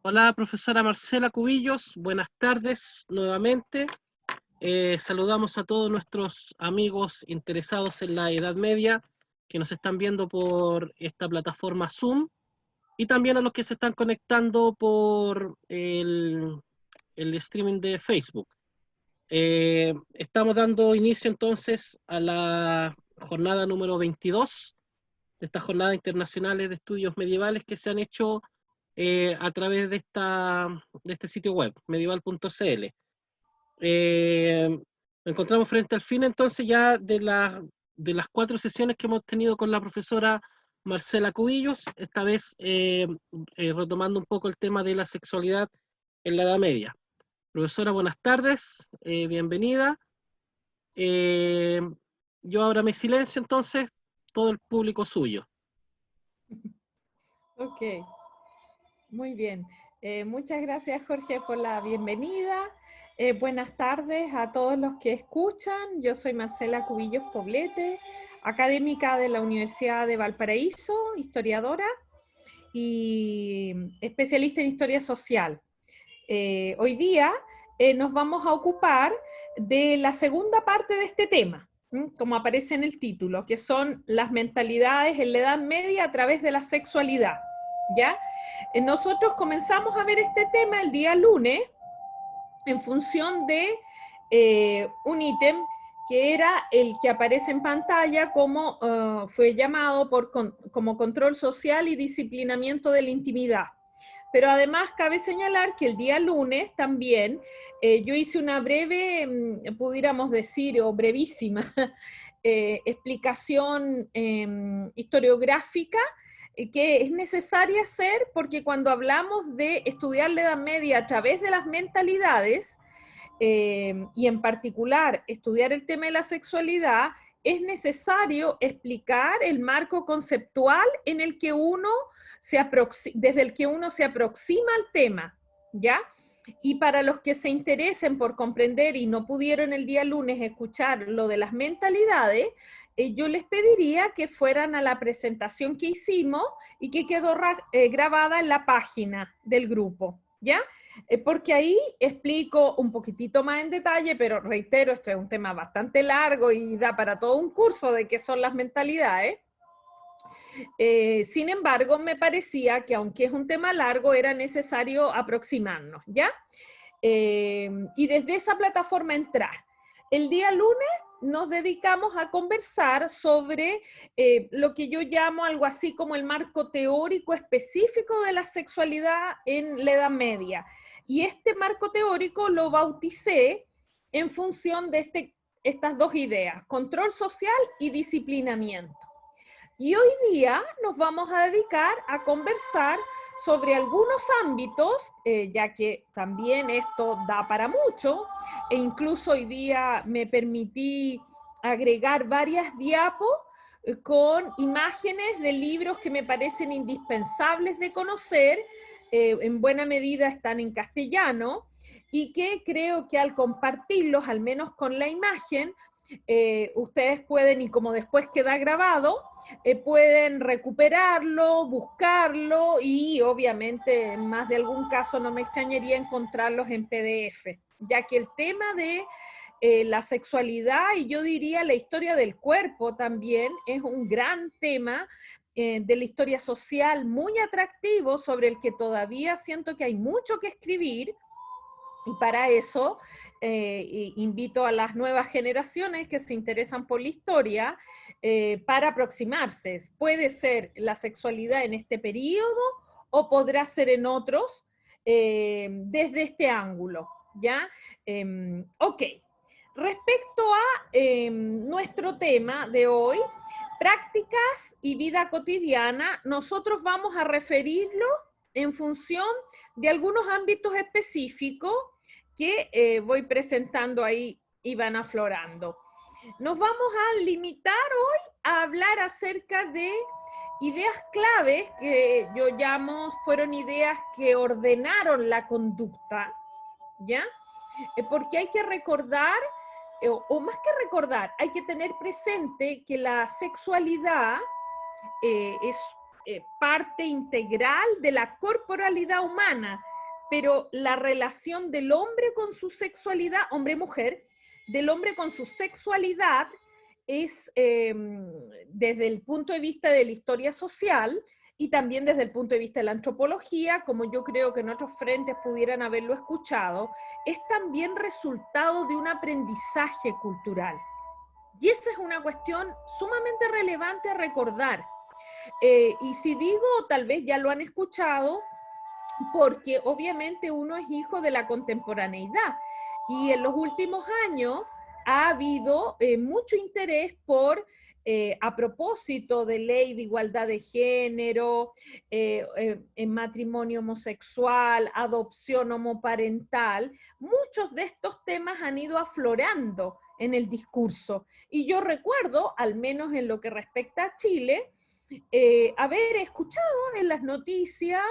Hola, profesora Marcela Cubillos, buenas tardes nuevamente. Saludamos a todos nuestros amigos interesados en la Edad Media que nos están viendo por esta plataforma Zoom y también a los que se están conectando por el streaming de Facebook. Estamos dando inicio entonces a la jornada número 22 de estas jornadas internacionales de estudios medievales que se han hecho a través de este sitio web, medieval.cl. Nos encontramos frente al fin entonces ya de las 4 sesiones que hemos tenido con la profesora Marcela Cubillos, esta vez retomando un poco el tema de la sexualidad en la Edad Media. Profesora, buenas tardes, bienvenida. Eh, yo ahora me silencio entonces, todo el público suyo. Ok, muy bien. Muchas gracias, Jorge, por la bienvenida. Buenas tardes a todos los que escuchan. Yo soy Marcela Cubillos Poblete, académica de la Universidad de Valparaíso, historiadora y especialista en historia social. Hoy día nos vamos a ocupar de la segunda parte de este tema, como aparece en el título, que son las mentalidades en la Edad Media a través de la sexualidad. ¿Ya? Nosotros comenzamos a ver este tema el día lunes en función de un ítem que era el que aparece en pantalla como fue llamado como control social y disciplinamiento de la intimidad. Pero además cabe señalar que el día lunes también yo hice una breve, pudiéramos decir, o brevísima explicación historiográfica que es necesaria hacer porque cuando hablamos de estudiar la Edad Media a través de las mentalidades, y en particular estudiar el tema de la sexualidad, es necesario explicar el marco conceptual en el que desde el que uno se aproxima al tema, ¿ya? Y para los que se interesen por comprender y no pudieron el día lunes escuchar lo de las mentalidades, yo les pediría que fueran a la presentación que hicimos y que quedó grabada en la página del grupo, ¿ya? Porque ahí explico un poquitito más en detalle, pero reitero, este es un tema bastante largo y da para todo un curso de qué son las mentalidades. Sin embargo, me parecía que aunque es un tema largo, era necesario aproximarnos, ¿ya? Y desde esa plataforma entrar. El día lunes nos dedicamos a conversar sobre lo que yo llamo algo así como el marco teórico específico de la sexualidad en la Edad Media. Y este marco teórico lo bauticé en función de estas dos ideas, control social y disciplinamiento. Y hoy día nos vamos a dedicar a conversar sobre algunos ámbitos, ya que también esto da para mucho, e incluso hoy día me permití agregar varias diapos con imágenes de libros que me parecen indispensables de conocer, en buena medida están en castellano, y que creo que al compartirlos, al menos con la imagen, ustedes pueden, y como después queda grabado, pueden recuperarlo, buscarlo y obviamente en más de algún caso no me extrañaría encontrarlos en PDF, ya que el tema de la sexualidad y yo diría la historia del cuerpo también es un gran tema de la historia social muy atractivo sobre el que todavía siento que hay mucho que escribir. Y para eso invito a las nuevas generaciones que se interesan por la historia para aproximarse. Puede ser la sexualidad en este periodo o podrá ser en otros desde este ángulo, ¿ya? Ok. Respecto a nuestro tema de hoy, prácticas y vida cotidiana, nosotros vamos a referirlo en función de algunos ámbitos específicos que voy presentando ahí y van aflorando. Nos vamos a limitar hoy a hablar acerca de ideas claves que yo llamo, fueron ideas que ordenaron la conducta, ¿ya? Porque hay que recordar, o más que recordar, hay que tener presente que la sexualidad es parte integral de la corporalidad humana, pero la relación del hombre con su sexualidad, hombre-mujer, del hombre con su sexualidad es desde el punto de vista de la historia social y también desde el punto de vista de la antropología, como yo creo que en otros frentes pudieran haberlo escuchado, es también resultado de un aprendizaje cultural. Y esa es una cuestión sumamente relevante a recordar. Y si digo, tal vez ya lo han escuchado, porque obviamente uno es hijo de la contemporaneidad. Y en los últimos años ha habido mucho interés por, a propósito de ley de igualdad de género, en matrimonio homosexual, adopción homoparental, muchos de estos temas han ido aflorando en el discurso. Y yo recuerdo, al menos en lo que respecta a Chile, haber escuchado en las noticias,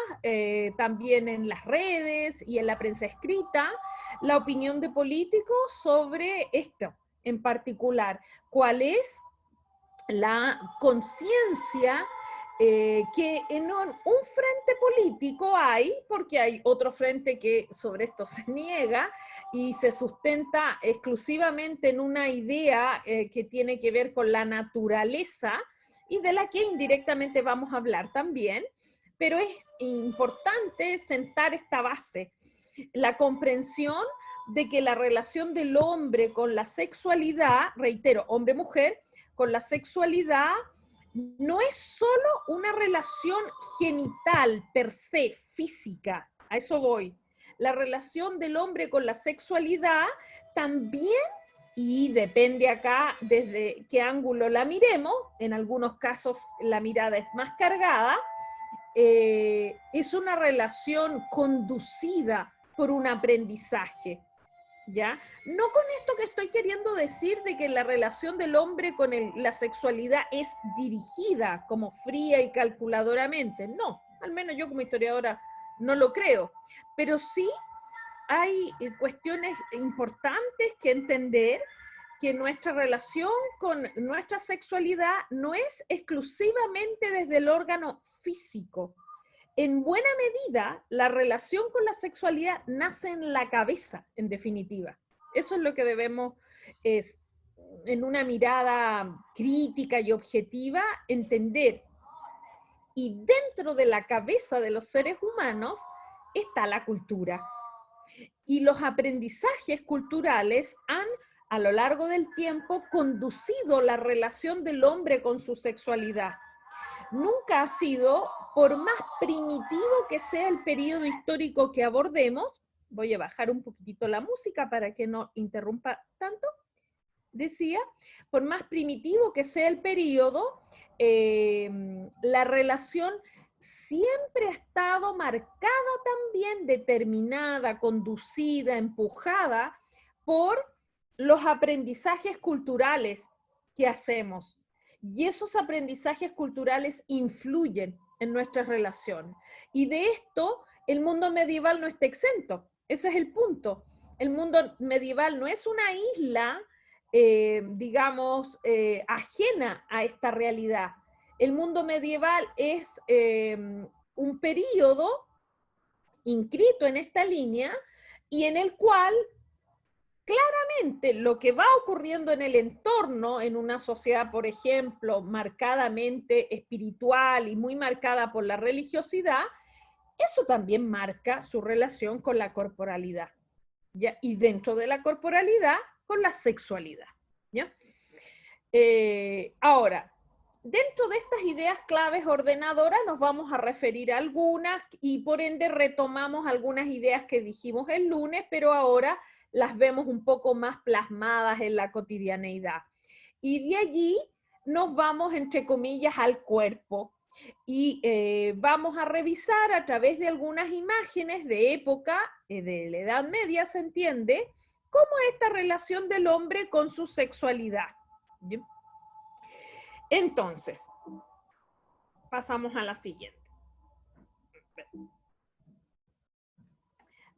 también en las redes y en la prensa escrita, la opinión de políticos sobre esto en particular. ¿Cuál es la conciencia que en un frente político hay, porque hay otro frente que sobre esto se niega y se sustenta exclusivamente en una idea que tiene que ver con la naturaleza, y de la que indirectamente vamos a hablar también, pero es importante sentar esta base, la comprensión de que la relación del hombre con la sexualidad, reitero, hombre-mujer, con la sexualidad, no es solo una relación genital per se, física, a eso voy. La relación del hombre con la sexualidad también, y depende acá desde qué ángulo la miremos, en algunos casos la mirada es más cargada, es una relación conducida por un aprendizaje, ¿ya? No con esto que estoy queriendo decir de que la relación del hombre con la sexualidad es dirigida como fría y calculadoramente, no, al menos yo como historiadora no lo creo, pero sí hay cuestiones importantes que entender, que nuestra relación con nuestra sexualidad no es exclusivamente desde el órgano físico. En buena medida, la relación con la sexualidad nace en la cabeza, en definitiva. Eso es lo que debemos, en una mirada crítica y objetiva, entender. Y dentro de la cabeza de los seres humanos está la cultura. Y los aprendizajes culturales han, a lo largo del tiempo, conducido la relación del hombre con su sexualidad. Nunca ha sido, por más primitivo que sea el periodo histórico que abordemos, voy a bajar un poquitito la música para que no interrumpa tanto, decía, por más primitivo que sea el periodo, la relación siempre ha estado marcada también, determinada, conducida, empujada por los aprendizajes culturales que hacemos. Y esos aprendizajes culturales influyen en nuestras relaciones. Y de esto el mundo medieval no está exento. Ese es el punto. El mundo medieval no es una isla, digamos, ajena a esta realidad. El mundo medieval es un periodo inscrito en esta línea y en el cual claramente lo que va ocurriendo en el entorno, en una sociedad, por ejemplo, marcadamente espiritual y muy marcada por la religiosidad, eso también marca su relación con la corporalidad, ¿ya? Y dentro de la corporalidad, con la sexualidad, ¿ya? Ahora, dentro de estas ideas claves ordenadoras nos vamos a referir a algunas y por ende retomamos algunas ideas que dijimos el lunes, pero ahora las vemos un poco más plasmadas en la cotidianeidad. Y de allí nos vamos, entre comillas, al cuerpo. Y vamos a revisar a través de algunas imágenes de época, de la Edad Media, se entiende, cómo esta relación del hombre con su sexualidad. ¿Bien? Entonces, pasamos a la siguiente.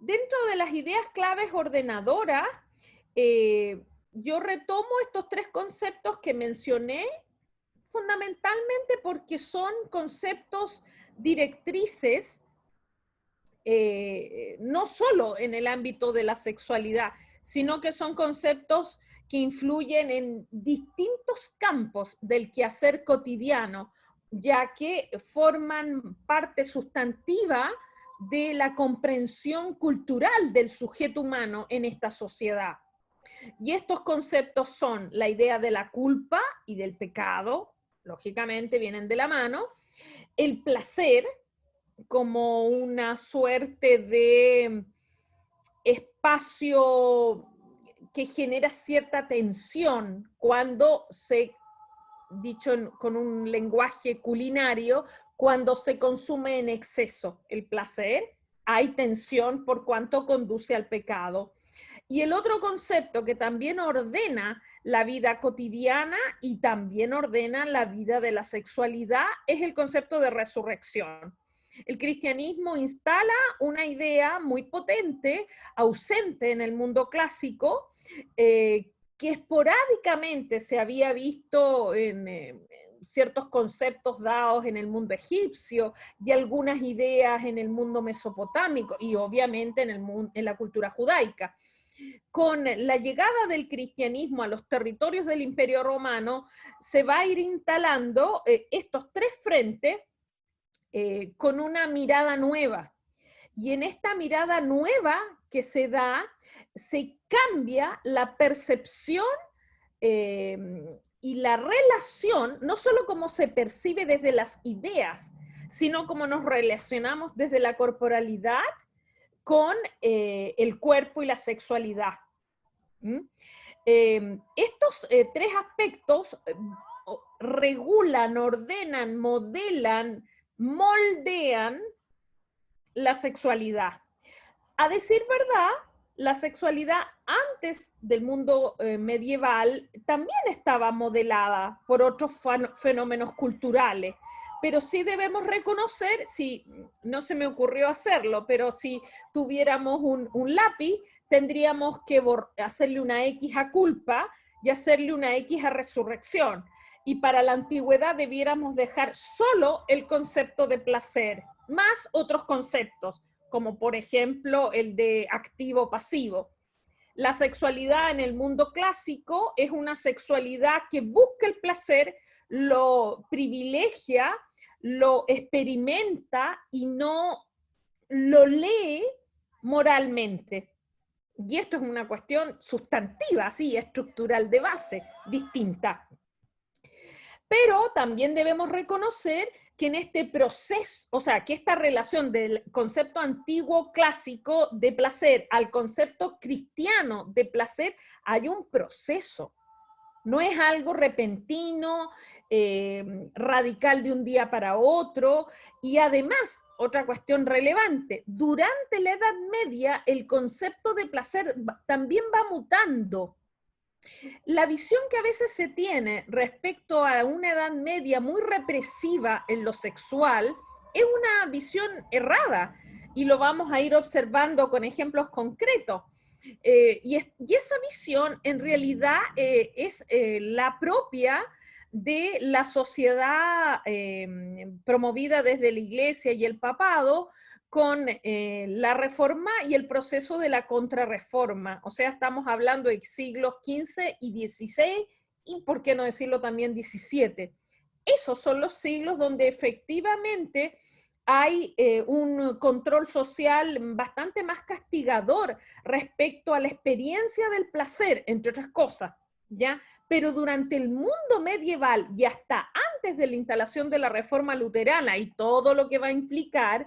Dentro de las ideas claves ordenadoras, yo retomo estos tres conceptos que mencioné, fundamentalmente porque son conceptos directrices no solo en el ámbito de la sexualidad, sino que son conceptos que influyen en distintos campos del quehacer cotidiano, ya que forman parte sustantiva de la comprensión cultural del sujeto humano en esta sociedad. Y estos conceptos son la idea de la culpa y del pecado, lógicamente vienen de la mano, el placer como una suerte de espacio que genera cierta tensión cuando se, dicho con un lenguaje culinario, cuando se consume en exceso el placer, hay tensión por cuanto conduce al pecado. Y el otro concepto que también ordena la vida cotidiana y también ordena la vida de la sexualidad es el concepto de resurrección. El cristianismo instala una idea muy potente, ausente en el mundo clásico, que esporádicamente se había visto en ciertos conceptos dados en el mundo egipcio y algunas ideas en el mundo mesopotámico y obviamente en la cultura judaica. Con la llegada del cristianismo a los territorios del Imperio Romano, se va a ir instalando estos tres frentes con una mirada nueva. Y en esta mirada nueva que se da, se cambia la percepción y la relación, no solo como se percibe desde las ideas, sino como nos relacionamos desde la corporalidad con el cuerpo y la sexualidad. Estos tres aspectos regulan, ordenan, modelan, moldean la sexualidad. A decir verdad, la sexualidad antes del mundo medieval también estaba modelada por otros fenómenos culturales, pero sí debemos reconocer, si no se me ocurrió hacerlo, pero si tuviéramos un lápiz, tendríamos que hacerle una X a culpa y hacerle una X a resurrección. Y para la antigüedad debiéramos dejar solo el concepto de placer, más otros conceptos, como por ejemplo el de activo-pasivo. La sexualidad en el mundo clásico es una sexualidad que busca el placer, lo privilegia, lo experimenta y no lo lee moralmente. Y esto es una cuestión sustantiva, así, estructural de base, distinta. Pero también debemos reconocer que en este proceso, o sea, que esta relación del concepto antiguo clásico de placer al concepto cristiano de placer, hay un proceso. No es algo repentino, radical de un día para otro. Y además, otra cuestión relevante, durante la Edad Media el concepto de placer también va mutando. La visión que a veces se tiene respecto a una Edad Media muy represiva en lo sexual es una visión errada y lo vamos a ir observando con ejemplos concretos. Y esa visión en realidad es la propia de la sociedad promovida desde la Iglesia y el papado con la reforma y el proceso de la contrarreforma. O sea, estamos hablando de siglos XV y XVI y, por qué no decirlo, también XVII. Esos son los siglos donde efectivamente hay un control social bastante más castigador respecto a la experiencia del placer, entre otras cosas, ¿ya? Pero durante el mundo medieval y hasta antes de la instalación de la reforma luterana y todo lo que va a implicar,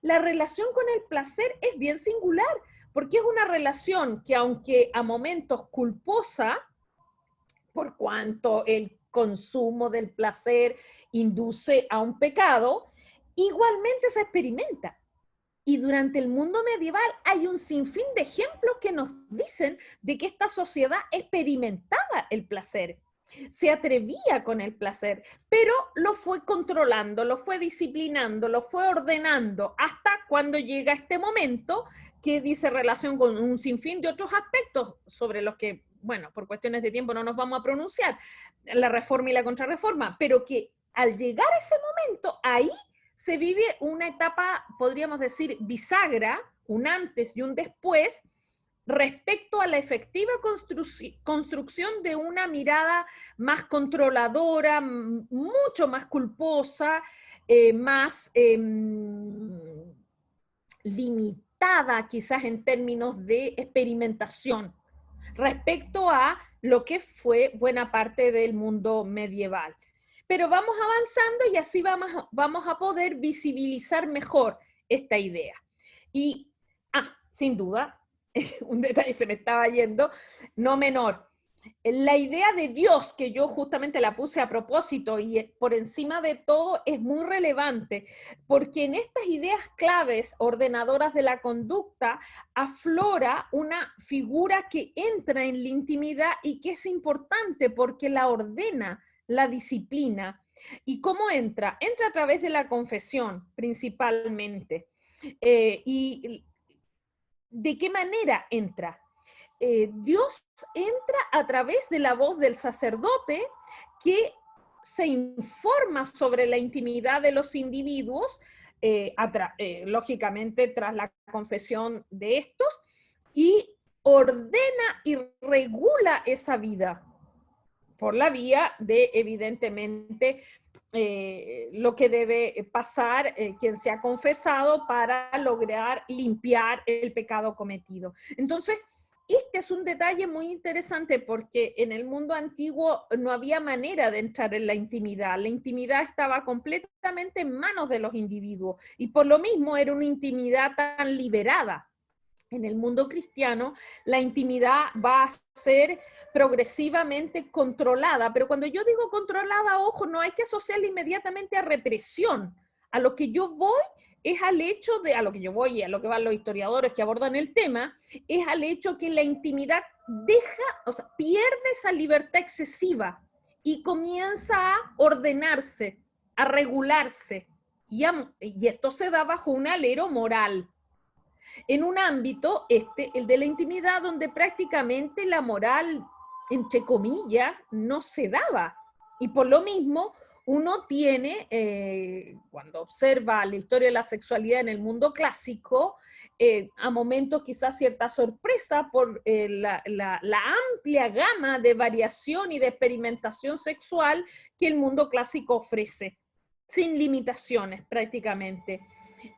la relación con el placer es bien singular, porque es una relación que, aunque a momentos culposa, por cuanto el consumo del placer induce a un pecado, igualmente se experimenta. Y durante el mundo medieval hay un sinfín de ejemplos que nos dicen de que esta sociedad experimentaba el placer, se atrevía con el placer, pero lo fue controlando, lo fue disciplinando, lo fue ordenando, hasta cuando llega este momento que dice relación con un sinfín de otros aspectos sobre los que, bueno, por cuestiones de tiempo no nos vamos a pronunciar, la reforma y la contrarreforma, pero que al llegar a ese momento, ahí se vive una etapa, podríamos decir, bisagra, un antes y un después, respecto a la efectiva construcción de una mirada más controladora, mucho más culposa, más limitada quizás en términos de experimentación respecto a lo que fue buena parte del mundo medieval. Pero vamos avanzando y así vamos a poder visibilizar mejor esta idea. Y, sin duda, un detalle se me estaba yendo, no menor. La idea de Dios, que yo justamente la puse a propósito y por encima de todo es muy relevante, porque en estas ideas claves ordenadoras de la conducta aflora una figura que entra en la intimidad y que es importante porque la ordena, la disciplina. ¿Y cómo entra? Entra a través de la confesión, principalmente. ¿Y de qué manera entra? Dios entra a través de la voz del sacerdote que se informa sobre la intimidad de los individuos, lógicamente tras la confesión de estos, y ordena y regula esa vida por la vía de, evidentemente, lo que debe pasar quien se ha confesado para lograr limpiar el pecado cometido. Entonces, este es un detalle muy interesante porque en el mundo antiguo no había manera de entrar en la intimidad. La intimidad estaba completamente en manos de los individuos y por lo mismo era una intimidad tan liberada. En el mundo cristiano, la intimidad va a ser progresivamente controlada, pero cuando yo digo controlada, ojo, no hay que asociarla inmediatamente a represión. A lo que yo voy es al hecho de, a lo que yo voy y a lo que van los historiadores que abordan el tema, es al hecho que la intimidad pierde esa libertad excesiva y comienza a ordenarse, a regularse, y esto se da bajo un alero moral. En un ámbito, el de la intimidad, donde prácticamente la moral, entre comillas, no se daba. Y por lo mismo, uno tiene, cuando observa la historia de la sexualidad en el mundo clásico, a momentos quizás cierta sorpresa por la amplia gama de variación y de experimentación sexual que el mundo clásico ofrece, sin limitaciones prácticamente.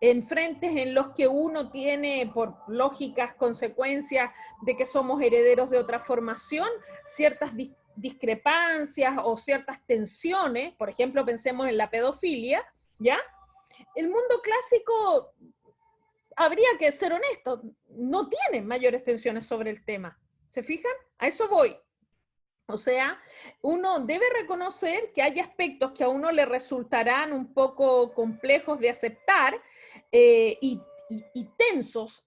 En frentes en los que uno tiene, por lógicas consecuencias de que somos herederos de otra formación, ciertas discrepancias o ciertas tensiones, por ejemplo, pensemos en la pedofilia, ¿ya? El mundo clásico, habría que ser honesto, no tiene mayores tensiones sobre el tema. ¿Se fijan? A eso voy. O sea, uno debe reconocer que hay aspectos que a uno le resultarán un poco complejos de aceptar y tensos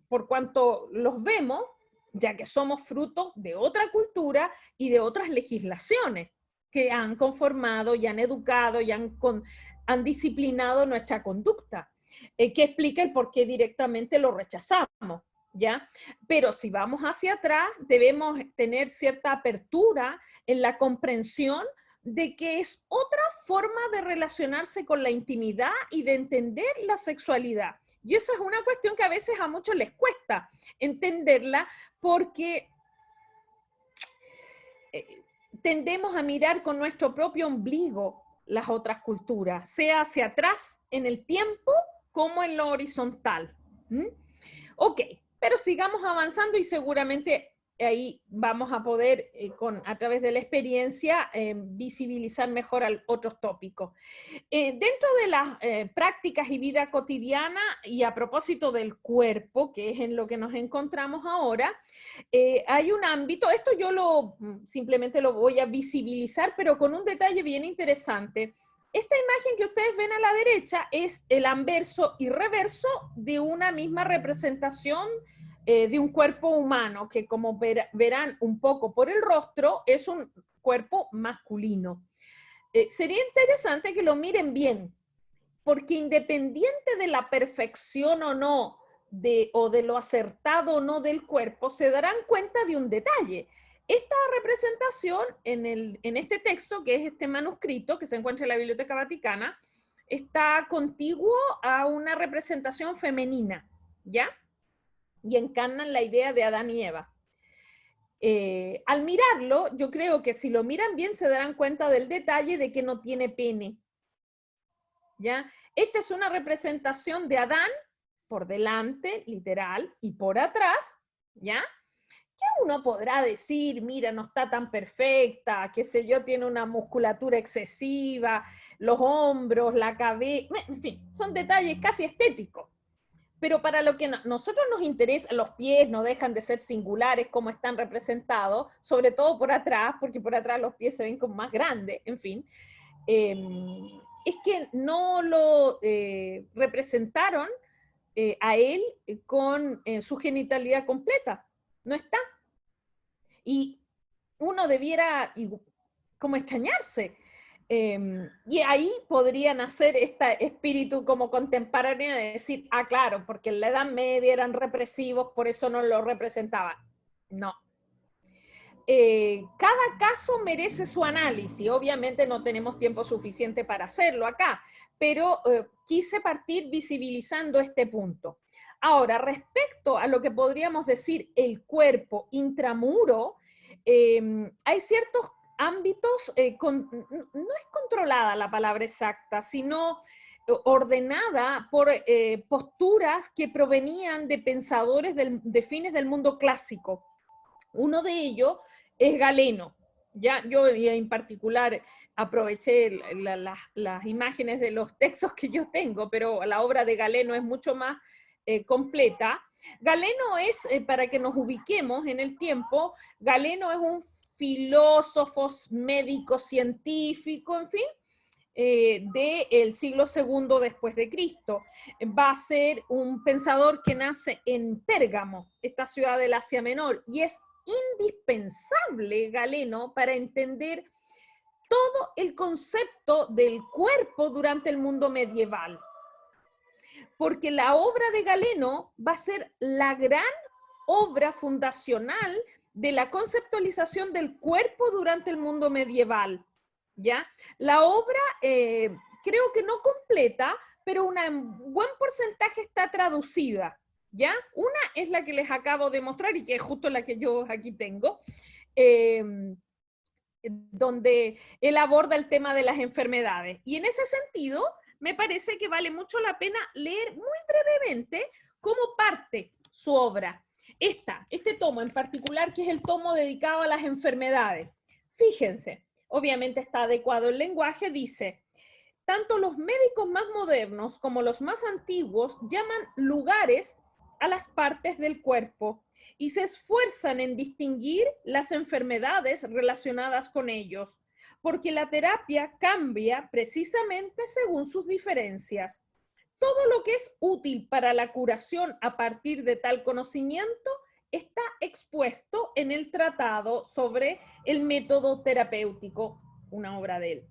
por cuanto los vemos, ya que somos frutos de otra cultura y de otras legislaciones que han conformado y han educado y han disciplinado nuestra conducta, que explica el por qué directamente lo rechazamos. ¿Ya? Pero si vamos hacia atrás, debemos tener cierta apertura en la comprensión de que es otra forma de relacionarse con la intimidad y de entender la sexualidad. Y eso es una cuestión que a veces a muchos les cuesta entenderla porque tendemos a mirar con nuestro propio ombligo las otras culturas, sea hacia atrás en el tiempo como en lo horizontal. Ok. Pero sigamos avanzando y seguramente ahí vamos a poder, a través de la experiencia, visibilizar mejor otros tópicos. Dentro de las prácticas y vida cotidiana, y a propósito del cuerpo, que es en lo que nos encontramos ahora, hay un ámbito, esto yo simplemente lo voy a visibilizar, pero con un detalle bien interesante. Esta imagen que ustedes ven a la derecha es el anverso y reverso de una misma representación de un cuerpo humano, que como verán un poco por el rostro, es un cuerpo masculino. Sería interesante que lo miren bien, porque independiente de la perfección o no, o de lo acertado o no del cuerpo, se darán cuenta de un detalle. Esta representación en este texto, que es este manuscrito que se encuentra en la Biblioteca Vaticana, está contiguo a una representación femenina, ¿ya? Y encarnan la idea de Adán y Eva. Al mirarlo, yo creo que si lo miran bien se darán cuenta del detalle de que no tiene pene, ¿ya? Esta es una representación de Adán por delante, literal, y por atrás, ¿ya? Que uno podrá decir, mira, no está tan perfecta, qué sé yo, tiene una musculatura excesiva, los hombros, la cabeza, en fin, son detalles casi estéticos. Pero para lo que nosotros nos interesa, los pies no dejan de ser singulares como están representados, sobre todo por atrás, porque por atrás los pies se ven como más grandes, en fin. Es que no lo representaron a él con su genitalidad completa. No está. Y uno debiera como extrañarse. Y ahí podría nacer este espíritu como contemporáneo de decir, ah, claro, porque en la Edad Media eran represivos, por eso no lo representaban. No. Cada caso merece su análisis. Obviamente no tenemos tiempo suficiente para hacerlo acá, pero quise partir visibilizando este punto. Ahora, respecto a lo que podríamos decir el cuerpo intramuro, hay ciertos ámbitos, no es controlada la palabra exacta, sino ordenada por posturas que provenían de pensadores de fines del mundo clásico. Uno de ellos es Galeno. Ya, yo en particular aproveché las imágenes de los textos que yo tengo, pero la obra de Galeno es mucho más completa. Galeno es, para que nos ubiquemos en el tiempo, Galeno es un filósofo, médico, científico, en fin, del siglo II después de Cristo. Va a ser un pensador que nace en Pérgamo, esta ciudad del Asia Menor, y es indispensable Galeno para entender todo el concepto del cuerpo durante el mundo medieval. Porque la obra de Galeno va a ser la gran obra fundacional de la conceptualización del cuerpo durante el mundo medieval, ¿ya? La obra, creo que no completa, pero un buen porcentaje está traducida, ¿ya? Una es la que les acabo de mostrar y que es justo la que yo aquí tengo, donde él aborda el tema de las enfermedades. Y en ese sentido, me parece que vale mucho la pena leer muy brevemente cómo parte su obra. Este tomo en particular, que es el tomo dedicado a las enfermedades. Fíjense, obviamente está adecuado el lenguaje, dice: tanto los médicos más modernos como los más antiguos llaman lugares a las partes del cuerpo y se esfuerzan en distinguir las enfermedades relacionadas con ellos, porque la terapia cambia precisamente según sus diferencias. Todo lo que es útil para la curación a partir de tal conocimiento está expuesto en el tratado sobre el método terapéutico, una obra de él.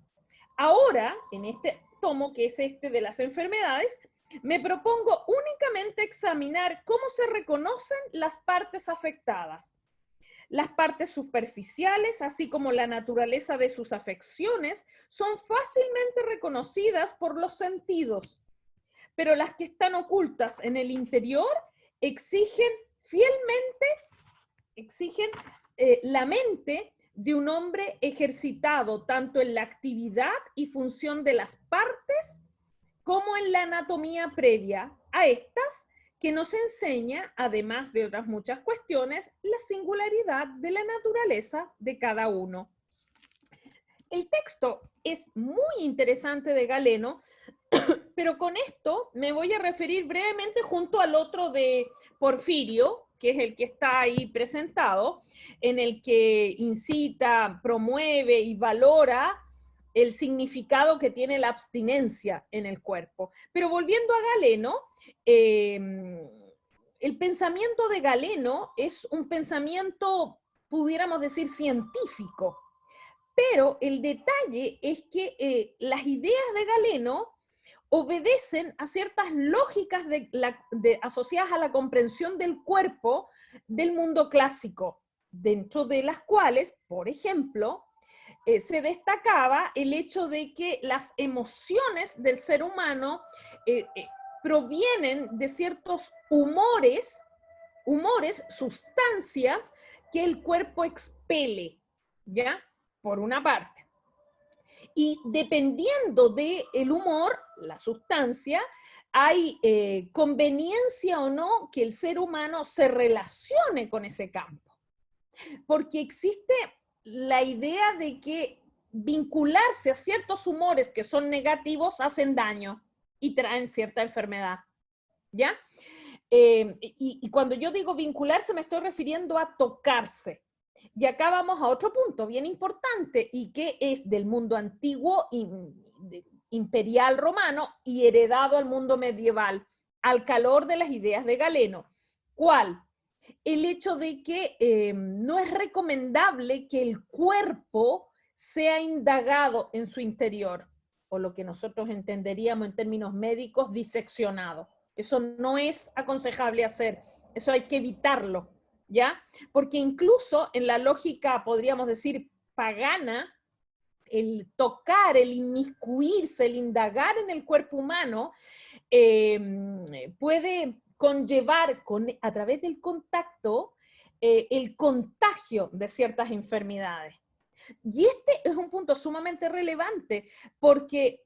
Ahora, en este tomo, que es este de las enfermedades, me propongo únicamente examinar cómo se reconocen las partes afectadas. Las partes superficiales, así como la naturaleza de sus afecciones, son fácilmente reconocidas por los sentidos, pero las que están ocultas en el interior exigen la mente de un hombre ejercitado tanto en la actividad y función de las partes como en la anatomía previa a estas, que nos enseña, además de otras muchas cuestiones, la singularidad de la naturaleza de cada uno. El texto es muy interesante de Galeno, pero con esto me voy a referir brevemente junto al otro de Porfirio, que es el que está ahí presentado, en el que incita, promueve y valora el significado que tiene la abstinencia en el cuerpo. Pero volviendo a Galeno, el pensamiento de Galeno es un pensamiento, pudiéramos decir, científico, pero el detalle es que las ideas de Galeno obedecen a ciertas lógicas asociadas a la comprensión del cuerpo del mundo clásico, dentro de las cuales, por ejemplo, se destacaba el hecho de que las emociones del ser humano provienen de ciertos humores, sustancias que el cuerpo expele, ¿ya? Por una parte. Y dependiendo del humor, la sustancia, hay conveniencia o no que el ser humano se relacione con ese campo. Porque existe la idea de que vincularse a ciertos humores que son negativos hacen daño y traen cierta enfermedad, ¿ya? Y cuando yo digo vincularse me estoy refiriendo a tocarse. Y acá vamos a otro punto bien importante y que es del mundo antiguo imperial romano y heredado al mundo medieval, al calor de las ideas de Galeno. ¿Cuál? El hecho de que no es recomendable que el cuerpo sea indagado en su interior, o lo que nosotros entenderíamos en términos médicos, diseccionado. Eso no es aconsejable hacer, eso hay que evitarlo, ¿ya? Porque incluso en la lógica, podríamos decir, pagana, el tocar, el inmiscuirse, el indagar en el cuerpo humano, puede conllevar a través del contacto el contagio de ciertas enfermedades. Y este es un punto sumamente relevante porque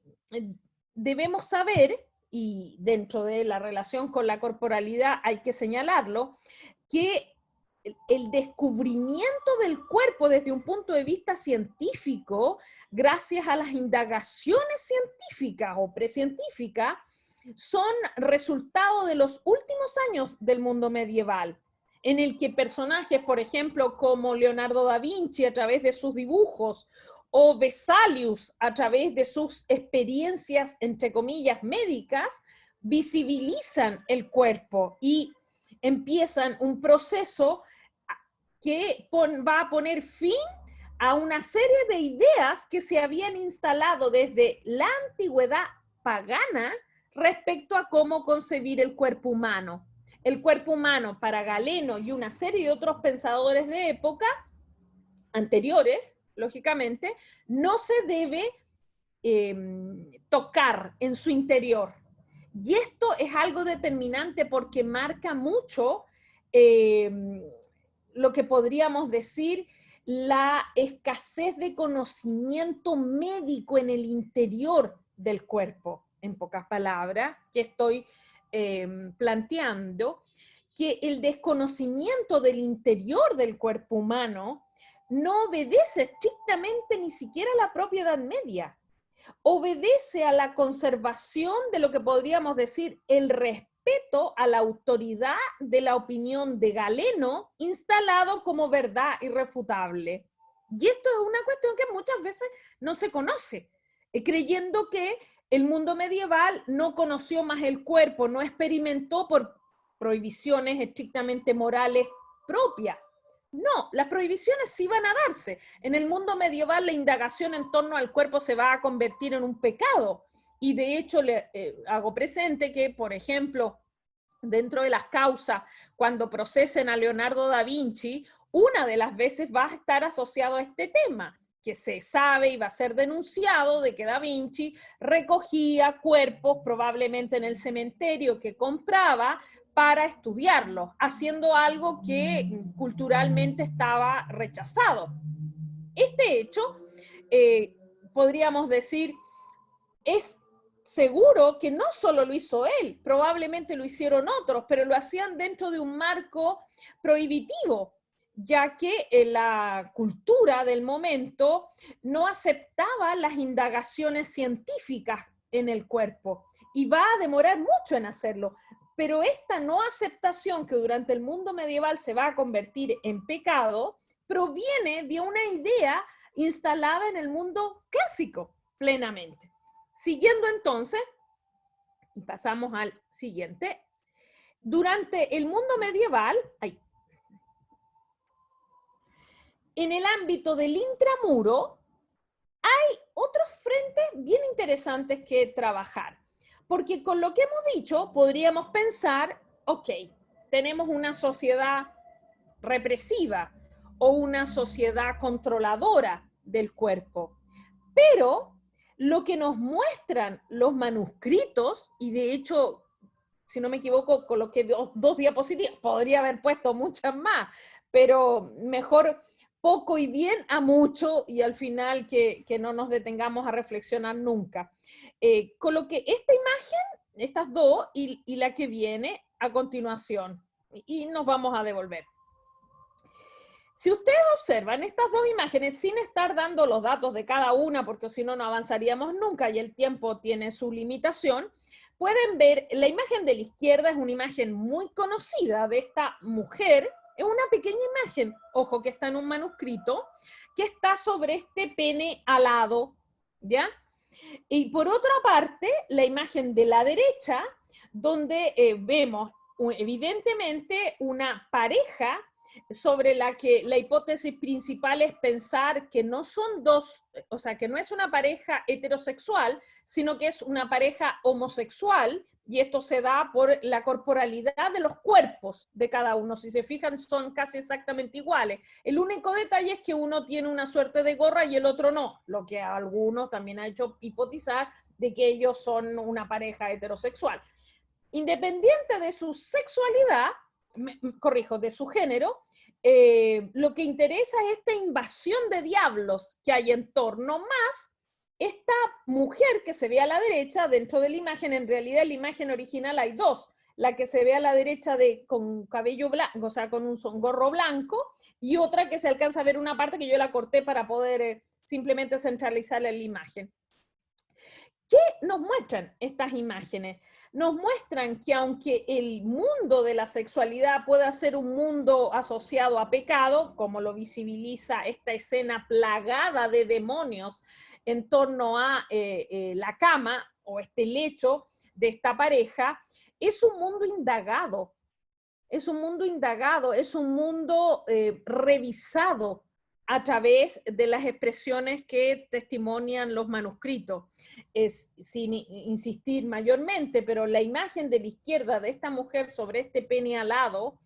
debemos saber, y dentro de la relación con la corporalidad hay que señalarlo, que el descubrimiento del cuerpo desde un punto de vista científico, gracias a las indagaciones científicas o precientíficas, son resultado de los últimos años del mundo medieval, en el que personajes, por ejemplo, como Leonardo da Vinci a través de sus dibujos, o Vesalius a través de sus experiencias, entre comillas, médicas, visibilizan el cuerpo y empiezan un proceso que va a poner fin a una serie de ideas que se habían instalado desde la antigüedad pagana respecto a cómo concebir el cuerpo humano. El cuerpo humano para Galeno y una serie de otros pensadores de época anteriores, lógicamente, no se debe tocar en su interior. Y esto es algo determinante porque marca mucho lo que podríamos decir la escasez de conocimiento médico en el interior del cuerpo, en pocas palabras, que estoy planteando, que el desconocimiento del interior del cuerpo humano no obedece estrictamente ni siquiera a la propia Edad Media, obedece a la conservación de lo que podríamos decir el respeto a la autoridad de la opinión de Galeno instalado como verdad irrefutable. Y esto es una cuestión que muchas veces no se conoce, creyendo que el mundo medieval no conoció más el cuerpo, no experimentó por prohibiciones estrictamente morales propias. No, las prohibiciones sí van a darse. En el mundo medieval la indagación en torno al cuerpo se va a convertir en un pecado. Y de hecho le hago presente que, por ejemplo, dentro de las causas, cuando procesen a Leonardo da Vinci, una de las veces va a estar asociado a este tema, que se sabe y va a ser denunciado de que Da Vinci recogía cuerpos probablemente en el cementerio que compraba para estudiarlos, haciendo algo que culturalmente estaba rechazado. Este hecho, podríamos decir, es seguro que no solo lo hizo él, probablemente lo hicieron otros, pero lo hacían dentro de un marco prohibitivo, ya que la cultura del momento no aceptaba las indagaciones científicas en el cuerpo y va a demorar mucho en hacerlo. Pero esta no aceptación que durante el mundo medieval se va a convertir en pecado, proviene de una idea instalada en el mundo clásico plenamente. Siguiendo entonces, y pasamos al siguiente, durante el mundo medieval, en el ámbito del intramuro, hay otros frentes bien interesantes que trabajar. Porque con lo que hemos dicho, podríamos pensar, ok, tenemos una sociedad represiva o una sociedad controladora, del cuerpo. Pero lo que nos muestran los manuscritos, y de hecho, si no me equivoco, coloqué dos diapositivas, podría haber puesto muchas más, pero mejor poco y bien a mucho, y al final que no nos detengamos a reflexionar nunca. Coloqué esta imagen, estas dos, y la que viene a continuación, y nos vamos a devolver. Si ustedes observan estas dos imágenes, sin estar dando los datos de cada una, porque si no, no avanzaríamos nunca y el tiempo tiene su limitación, pueden ver, la imagen de la izquierda es una imagen muy conocida de esta mujer, es una pequeña imagen, ojo, que está en un manuscrito, que está sobre este pene alado, ¿ya? Y por otra parte, la imagen de la derecha, donde vemos evidentemente una pareja sobre la que la hipótesis principal es pensar que no son dos, o sea, que no es una pareja heterosexual, sino que es una pareja homosexual, y esto se da por la corporalidad de los cuerpos de cada uno. Si se fijan, son casi exactamente iguales. El único detalle es que uno tiene una suerte de gorra y el otro no, lo que a algunos también ha hecho hipotizar de que ellos son una pareja heterosexual. Independiente de su sexualidad, corrijo, de su género, lo que interesa es esta invasión de diablos que hay en torno, más esta mujer que se ve a la derecha dentro de la imagen. En realidad en la imagen original hay dos, la que se ve a la derecha con cabello blanco, o sea, con un gorro blanco, y otra que se alcanza a ver una parte que yo la corté para poder simplemente centralizarla en la imagen. ¿Qué nos muestran estas imágenes? Nos muestran que aunque el mundo de la sexualidad pueda ser un mundo asociado a pecado, como lo visibiliza esta escena plagada de demonios en torno a la cama o este lecho de esta pareja, es un mundo indagado, es un mundo indagado, es un mundo revisado a través de las expresiones que testimonian los manuscritos. Es sin insistir mayormente, pero la imagen de la izquierda de esta mujer sobre este pene alado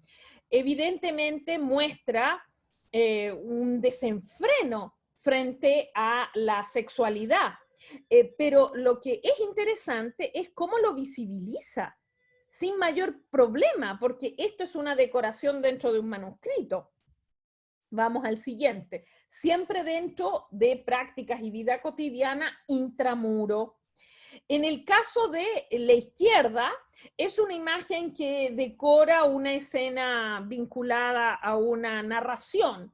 evidentemente muestra un desenfreno frente a la sexualidad. Pero lo que es interesante es cómo lo visibiliza sin mayor problema, porque esto es una decoración dentro de un manuscrito. Vamos al siguiente. Siempre dentro de prácticas y vida cotidiana intramuro. En el caso de la izquierda, es una imagen que decora una escena vinculada a una narración.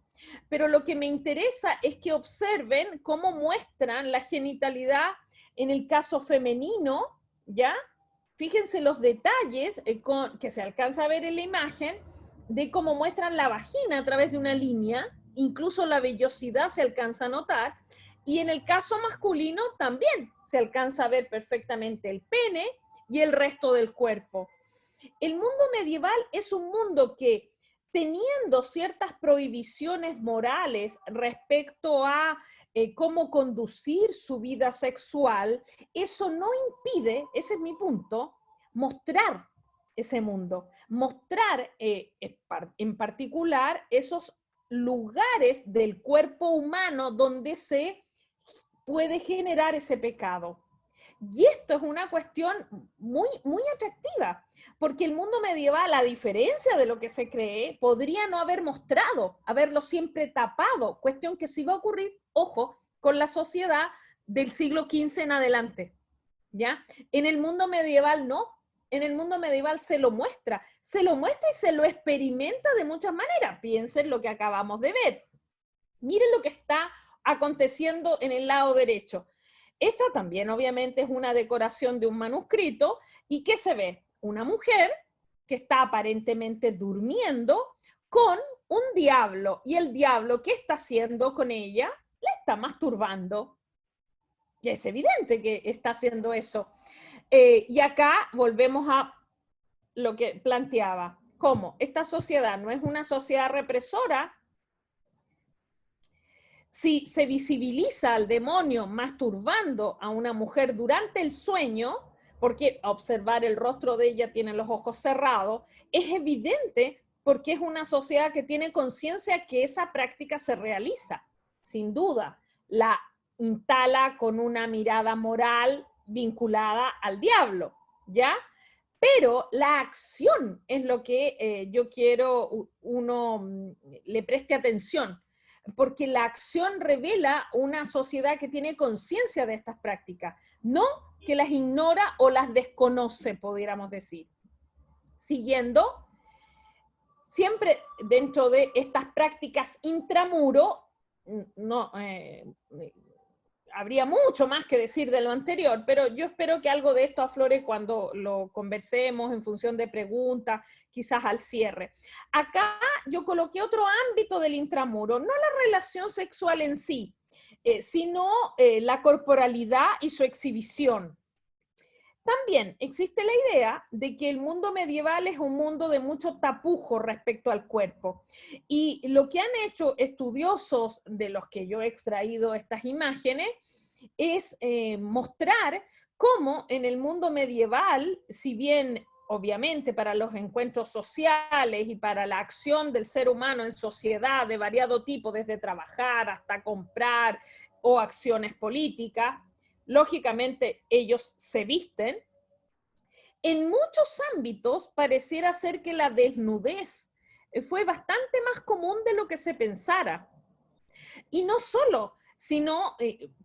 Pero lo que me interesa es que observen cómo muestran la genitalidad en el caso femenino, ¿ya? Fíjense los detalles que se alcanza a ver en la imagen, de cómo muestran la vagina a través de una línea, incluso la vellosidad se alcanza a notar, y en el caso masculino también se alcanza a ver perfectamente el pene y el resto del cuerpo. El mundo medieval es un mundo que, teniendo ciertas prohibiciones morales respecto a cómo conducir su vida sexual, eso no impide, ese es mi punto, mostrar ese mundo, mostrar en particular esos lugares del cuerpo humano donde se puede generar ese pecado. Y esto es una cuestión muy, muy atractiva, porque el mundo medieval, a diferencia de lo que se cree, podría no haber mostrado, haberlo siempre tapado, cuestión que sí va a ocurrir, ojo, con la sociedad del siglo XV en adelante, ¿ya? En el mundo medieval no, en el mundo medieval se lo muestra y se lo experimenta de muchas maneras. Piensen lo que acabamos de ver. Miren lo que está aconteciendo en el lado derecho. Esta también obviamente es una decoración de un manuscrito, y ¿qué se ve? Una mujer que está aparentemente durmiendo con un diablo, y el diablo, ¿qué está haciendo con ella? La está masturbando. Y es evidente que está haciendo eso. Y acá volvemos a lo que planteaba. ¿Cómo? Esta sociedad no es una sociedad represora. Si se visibiliza al demonio masturbando a una mujer durante el sueño, porque observar el rostro de ella tiene los ojos cerrados, es evidente porque es una sociedad que tiene conciencia que esa práctica se realiza, sin duda. la instala con una mirada moral vinculada al diablo, ¿ya? Pero la acción es lo que yo quiero uno le preste atención, porque la acción revela una sociedad que tiene conciencia de estas prácticas, no que las ignora o las desconoce, pudiéramos decir. Siguiendo, siempre dentro de estas prácticas intramuro, no, habría mucho más que decir de lo anterior, pero yo espero que algo de esto aflore cuando lo conversemos en función de preguntas, quizás al cierre. Acá yo coloqué otro ámbito del intramuro, no la relación sexual en sí, sino la corporalidad y su exhibición. También existe la idea de que el mundo medieval es un mundo de mucho tapujo respecto al cuerpo. Y lo que han hecho estudiosos de los que yo he extraído estas imágenes es mostrar cómo en el mundo medieval, si bien obviamente para los encuentros sociales y para la acción del ser humano en sociedad de variado tipo, desde trabajar hasta comprar o acciones políticas, lógicamente ellos se visten. En muchos ámbitos pareciera ser que la desnudez fue bastante más común de lo que se pensara. Y no solo, sino,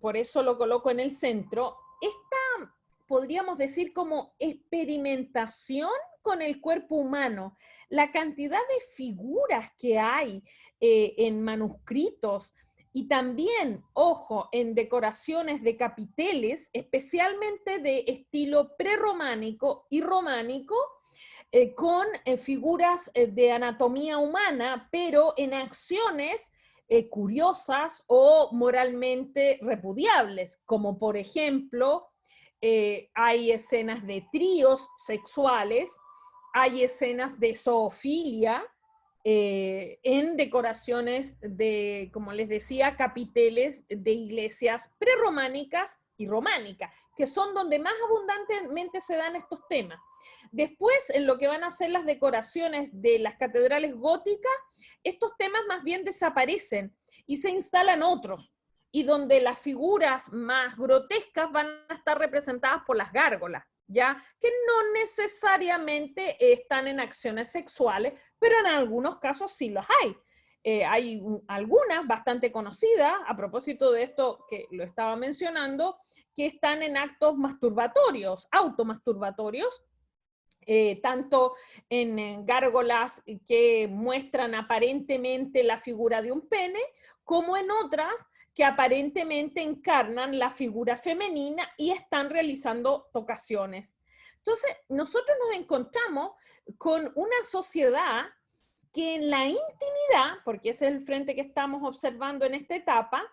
por eso lo coloco en el centro, esta, podríamos decir, como experimentación con el cuerpo humano, la cantidad de figuras que hay en manuscritos, y también, ojo, en decoraciones de capiteles, especialmente de estilo prerrománico y románico, con figuras de anatomía humana, pero en acciones curiosas o moralmente repudiables, como por ejemplo, hay escenas de tríos sexuales, hay escenas de zoofilia, en decoraciones de, como les decía, capiteles de iglesias prerrománicas y románicas, que son donde más abundantemente se dan estos temas. Después, en lo que van a ser las decoraciones de las catedrales góticas, estos temas más bien desaparecen y se instalan otros, y donde las figuras más grotescas van a estar representadas por las gárgolas, ¿ya? Que no necesariamente están en acciones sexuales, pero en algunos casos sí los hay. Hay algunas bastante conocidas, a propósito de esto que lo estaba mencionando, que están en actos masturbatorios, automasturbatorios, tanto en gárgolas que muestran aparentemente la figura de un pene, como en otras que aparentemente encarnan la figura femenina y están realizando tocaciones. Entonces, nosotros nos encontramos con una sociedad que en la intimidad, porque ese es el frente que estamos observando en esta etapa,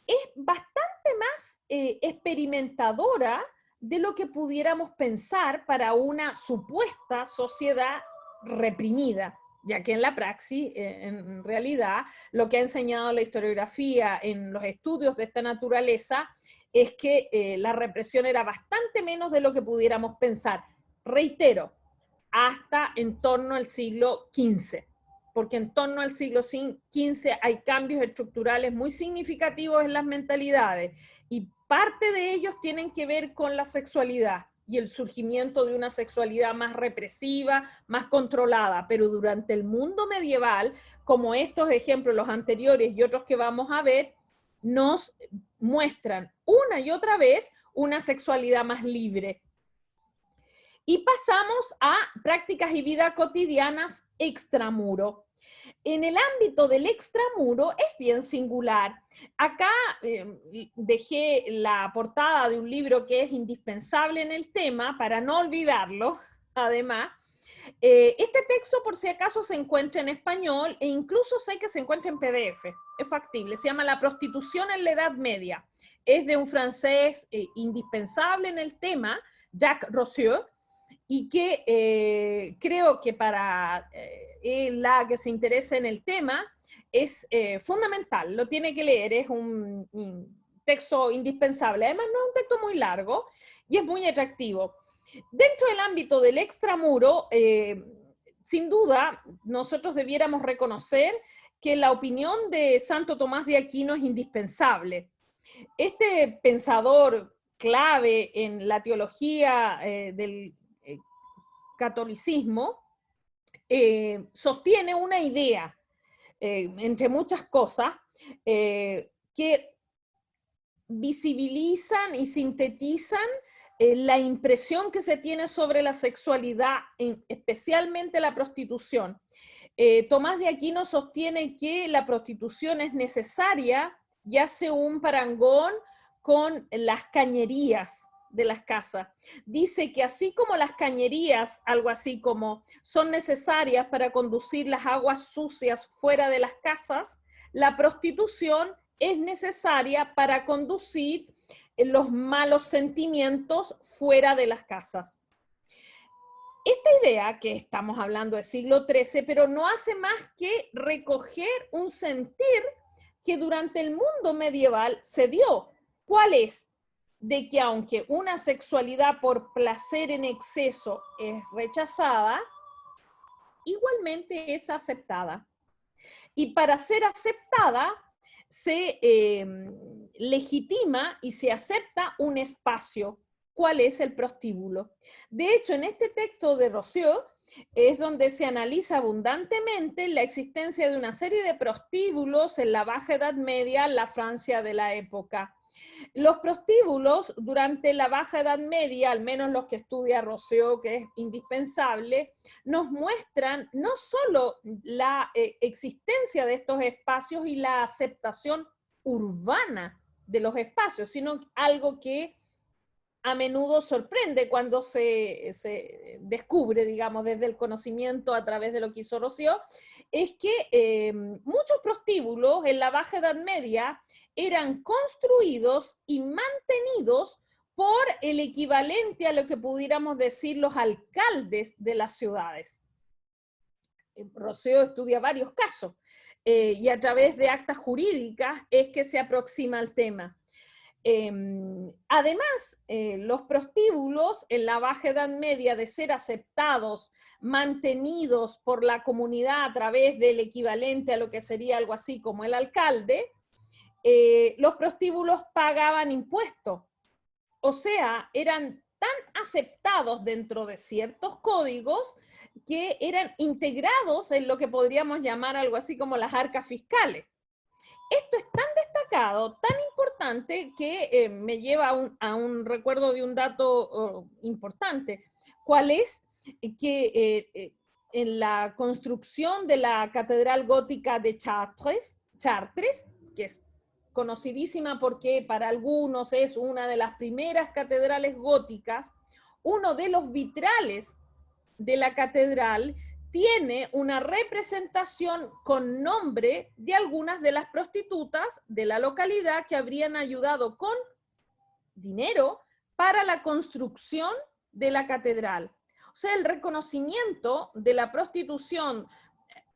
es bastante más experimentadora de lo que pudiéramos pensar para una supuesta sociedad reprimida, ya que en la praxis, en realidad, lo que ha enseñado la historiografía en los estudios de esta naturaleza es que la represión era bastante menos de lo que pudiéramos pensar. Reitero, hasta en torno al siglo XV, porque en torno al siglo XV hay cambios estructurales muy significativos en las mentalidades, y parte de ellos tienen que ver con la sexualidad y el surgimiento de una sexualidad más represiva, más controlada, pero durante el mundo medieval, como estos ejemplos, los anteriores y otros que vamos a ver, nos muestran una y otra vez una sexualidad más libre. Y pasamos a prácticas y vida cotidianas extramuro. En el ámbito del extramuro es bien singular. Acá dejé la portada de un libro que es indispensable en el tema para no olvidarlo, además. Este texto, por si acaso, se encuentra en español e incluso sé que se encuentra en PDF. Es factible. Se llama La prostitución en la Edad Media. Es de un francés indispensable en el tema, Jacques Rousseau, y que creo que para la que se interese en el tema es fundamental, lo tiene que leer, es un texto indispensable, además no es un texto muy largo y es muy atractivo. Dentro del ámbito del extramuro, sin duda, nosotros debiéramos reconocer que la opinión de Santo Tomás de Aquino es indispensable. Este pensador clave en la teología del catolicismo sostiene una idea, entre muchas cosas, que visibilizan y sintetizan la impresión que se tiene sobre la sexualidad, especialmente la prostitución. Tomás de Aquino sostiene que la prostitución es necesaria y hace un parangón con las cañerías de las casas. Dice que así como las cañerías, algo así como son necesarias para conducir las aguas sucias fuera de las casas, la prostitución es necesaria para conducir los malos sentimientos fuera de las casas. Esta idea, que estamos hablando del siglo XIII, pero no hace más que recoger un sentir que durante el mundo medieval se dio. ¿Cuál es? De que aunque una sexualidad por placer en exceso es rechazada, igualmente es aceptada. Y para ser aceptada, se legitima y se acepta un espacio. ¿Cuál es el prostíbulo? De hecho, en este texto de Rousseau es donde se analiza abundantemente la existencia de una serie de prostíbulos en la Baja Edad Media, en la Francia de la época. Los prostíbulos durante la Baja Edad Media, al menos los que estudia Rousseau, que es indispensable, nos muestran no solo la existencia de estos espacios y la aceptación urbana de los espacios, sino algo que a menudo sorprende cuando se descubre, digamos, desde el conocimiento a través de lo que hizo Rousseau, es que muchos prostíbulos en la Baja Edad Media eran construidos y mantenidos por el equivalente a lo que pudiéramos decir los alcaldes de las ciudades. Rousseau estudia varios casos y a través de actas jurídicas es que se aproxima al tema. Además, los prostíbulos en la Baja Edad Media, de ser aceptados, mantenidos por la comunidad a través del equivalente a lo que sería algo así como el alcalde, los prostíbulos pagaban impuestos. O sea, eran tan aceptados dentro de ciertos códigos que eran integrados en lo que podríamos llamar algo así como las arcas fiscales. Esto es tan destacado, tan importante, que me lleva a un recuerdo de un dato importante. ¿Cuál es? Que en la construcción de la Catedral Gótica de Chartres, que es conocidísima porque para algunos es una de las primeras catedrales góticas, uno de los vitrales de la catedral tiene una representación con nombre de algunas de las prostitutas de la localidad que habrían ayudado con dinero para la construcción de la catedral. O sea, el reconocimiento de la prostitución,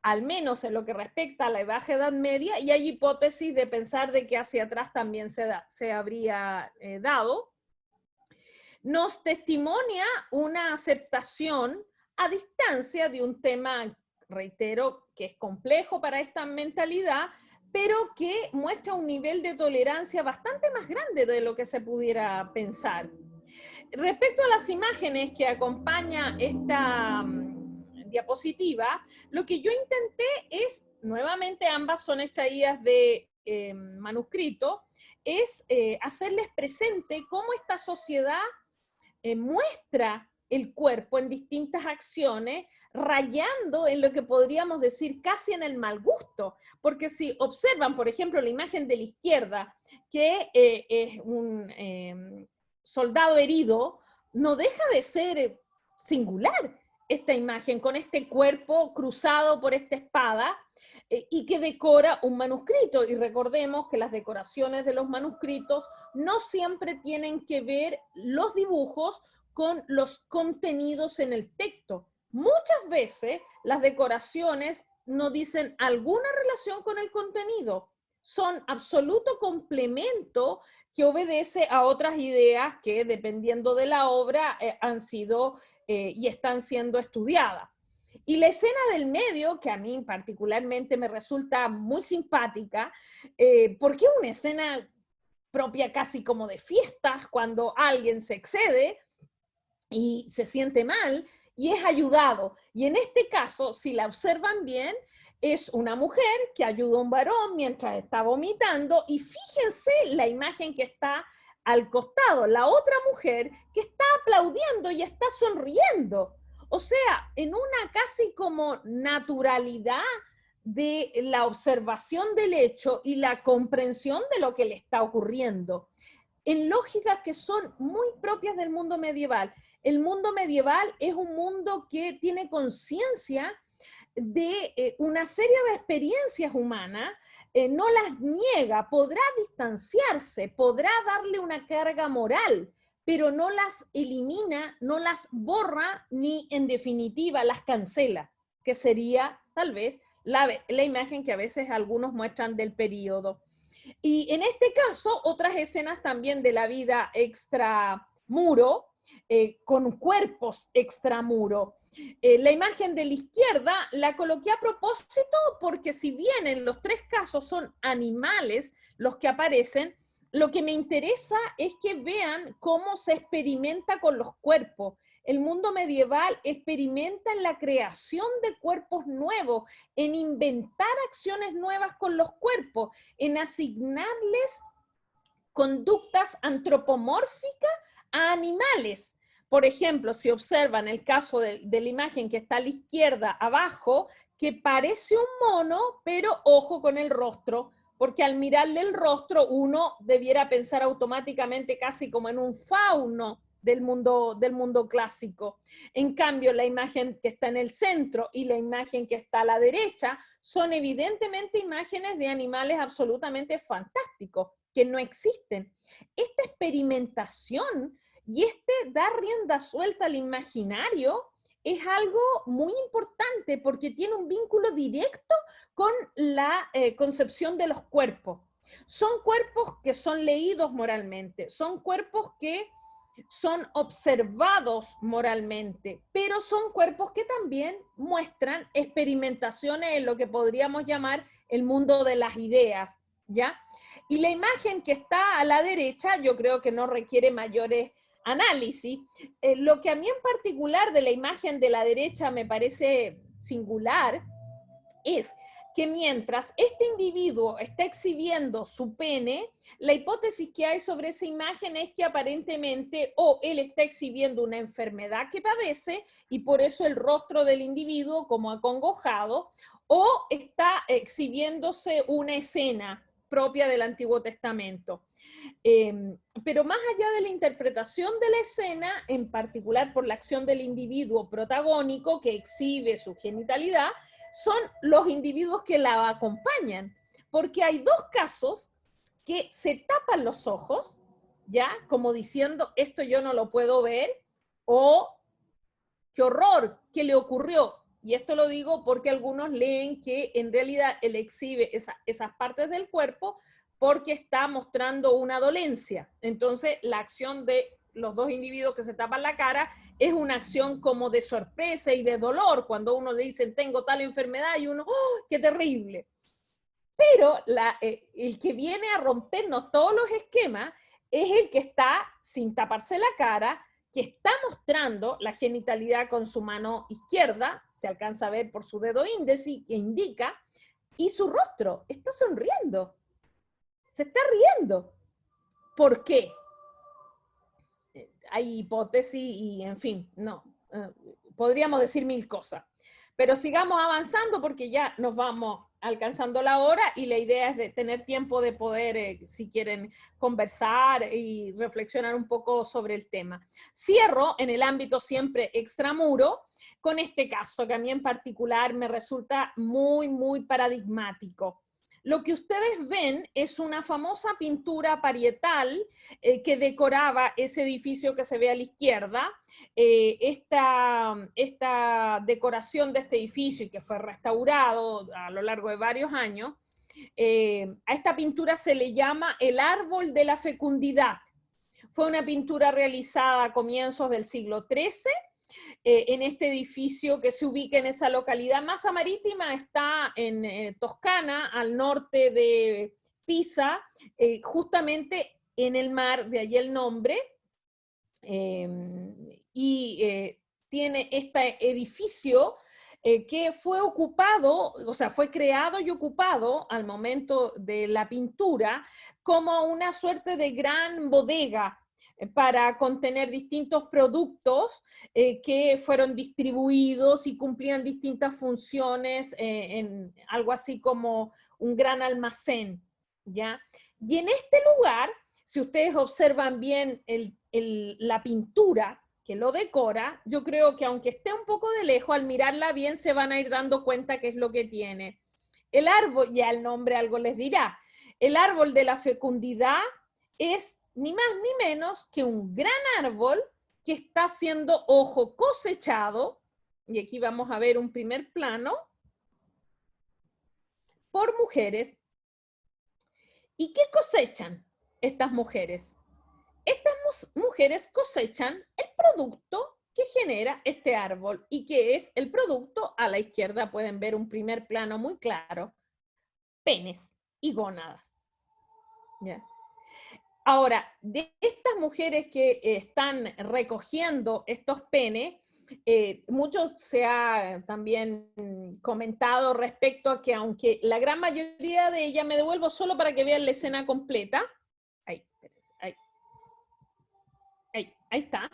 al menos en lo que respecta a la Baja Edad Media, y hay hipótesis de pensar de que hacia atrás también se habría dado, nos testimonia una aceptación a distancia de un tema, reitero, que es complejo para esta mentalidad, pero que muestra un nivel de tolerancia bastante más grande de lo que se pudiera pensar. Respecto a las imágenes que acompaña esta diapositiva, lo que yo intenté es, nuevamente ambas son extraídas de manuscrito, es hacerles presente cómo esta sociedad muestra el cuerpo en distintas acciones, rayando en lo que podríamos decir casi en el mal gusto, porque si observan, por ejemplo, la imagen de la izquierda, que es un soldado herido, no deja de ser singular esta imagen, con este cuerpo cruzado por esta espada, y que decora un manuscrito. Y recordemos que las decoraciones de los manuscritos no siempre tienen que ver los dibujos con los contenidos en el texto. Muchas veces las decoraciones no dicen alguna relación con el contenido, son absoluto complemento que obedece a otras ideas que, dependiendo de la obra, han sido y están siendo estudiadas. Y la escena del medio, que a mí particularmente me resulta muy simpática, porque es una escena propia casi como de fiestas, cuando alguien se excede y se siente mal y es ayudado. Y en este caso, si la observan bien, es una mujer que ayuda a un varón mientras está vomitando, y fíjense la imagen que está al costado, la otra mujer que está aplaudiendo y está sonriendo. O sea, en una casi como naturalidad de la observación del hecho y la comprensión de lo que le está ocurriendo, en lógicas que son muy propias del mundo medieval. El mundo medieval es un mundo que tiene conciencia de una serie de experiencias humanas, no las niega, podrá distanciarse, podrá darle una carga moral, pero no las elimina, no las borra, ni en definitiva las cancela, que sería tal vez la imagen que a veces algunos muestran del periodo. Y en este caso, otras escenas también de la vida extramuro, con cuerpos extramuro. La imagen de la izquierda la coloqué a propósito porque si bien en los tres casos son animales los que aparecen, lo que me interesa es que vean cómo se experimenta con los cuerpos. El mundo medieval experimenta en la creación de cuerpos nuevos, en inventar acciones nuevas con los cuerpos, en asignarles conductas antropomórficas a animales. Por ejemplo, si observan el caso de la imagen que está a la izquierda abajo, que parece un mono, pero ojo con el rostro, porque al mirarle el rostro uno debiera pensar automáticamente casi como en un fauno del mundo clásico. En cambio, la imagen que está en el centro y la imagen que está a la derecha son evidentemente imágenes de animales absolutamente fantásticos, que no existen. Esta experimentación y dar rienda suelta al imaginario es algo muy importante porque tiene un vínculo directo con la concepción de los cuerpos. Son cuerpos que son leídos moralmente, son cuerpos que son observados moralmente, pero son cuerpos que también muestran experimentaciones en lo que podríamos llamar el mundo de las ideas, ¿ya? Y la imagen que está a la derecha, yo creo que no requiere mayores análisis. Lo que a mí en particular de la imagen de la derecha me parece singular es que mientras este individuo está exhibiendo su pene, la hipótesis que hay sobre esa imagen es que aparentemente o él está exhibiendo una enfermedad que padece y por eso el rostro del individuo como acongojado, o está exhibiéndose una escena propia del Antiguo Testamento. Pero más allá de la interpretación de la escena, en particular por la acción del individuo protagónico que exhibe su genitalidad, son los individuos que la acompañan, porque hay dos casos que se tapan los ojos, ya, como diciendo, esto yo no lo puedo ver, o qué horror, ¿qué le ocurrió? Y esto lo digo porque algunos leen que en realidad él exhibe esas partes del cuerpo porque está mostrando una dolencia. Entonces, la acción de los dos individuos que se tapan la cara es una acción como de sorpresa y de dolor, cuando uno le dice, tengo tal enfermedad, y uno, ¡oh, qué terrible! Pero el que viene a rompernos todos los esquemas es el que está sin taparse la cara, que está mostrando la genitalidad con su mano izquierda, se alcanza a ver por su dedo índice que indica, y su rostro está sonriendo, se está riendo. ¿Por qué? Hay hipótesis y, en fin, no, podríamos decir mil cosas. Pero sigamos avanzando porque ya nos vamos alcanzando la hora y la idea es de tener tiempo de poder, si quieren, conversar y reflexionar un poco sobre el tema. Cierro en el ámbito siempre extramuro con este caso que a mí en particular me resulta muy, muy paradigmático. Lo que ustedes ven es una famosa pintura parietal que decoraba ese edificio que se ve a la izquierda. Esta decoración de este edificio y que fue restaurado a lo largo de varios años, a esta pintura se le llama el árbol de la fecundidad. Fue una pintura realizada a comienzos del siglo XIII, en este edificio que se ubica en esa localidad. Massa Marittima está en Toscana, al norte de Pisa, justamente en el mar, de allí el nombre, tiene este edificio que fue ocupado, o sea, fue creado y ocupado al momento de la pintura como una suerte de gran bodega para contener distintos productos que fueron distribuidos y cumplían distintas funciones en algo así como un gran almacén, ¿ya? Y en este lugar, si ustedes observan bien la pintura que lo decora, yo creo que aunque esté un poco de lejos, al mirarla bien se van a ir dando cuenta qué es lo que tiene. El árbol, ya el nombre algo les dirá, el árbol de la fecundidad es ni más ni menos que un gran árbol que está siendo, ojo, cosechado, y aquí vamos a ver un primer plano, por mujeres. ¿Y qué cosechan estas mujeres? Estas mujeres cosechan el producto que genera este árbol y que es el producto, a la izquierda pueden ver un primer plano muy claro, penes y gónadas. ¿Ya? Ahora, de estas mujeres que están recogiendo estos penes, mucho se ha también comentado respecto a que aunque la gran mayoría de ellas, me devuelvo solo para que vean la escena completa, ahí está,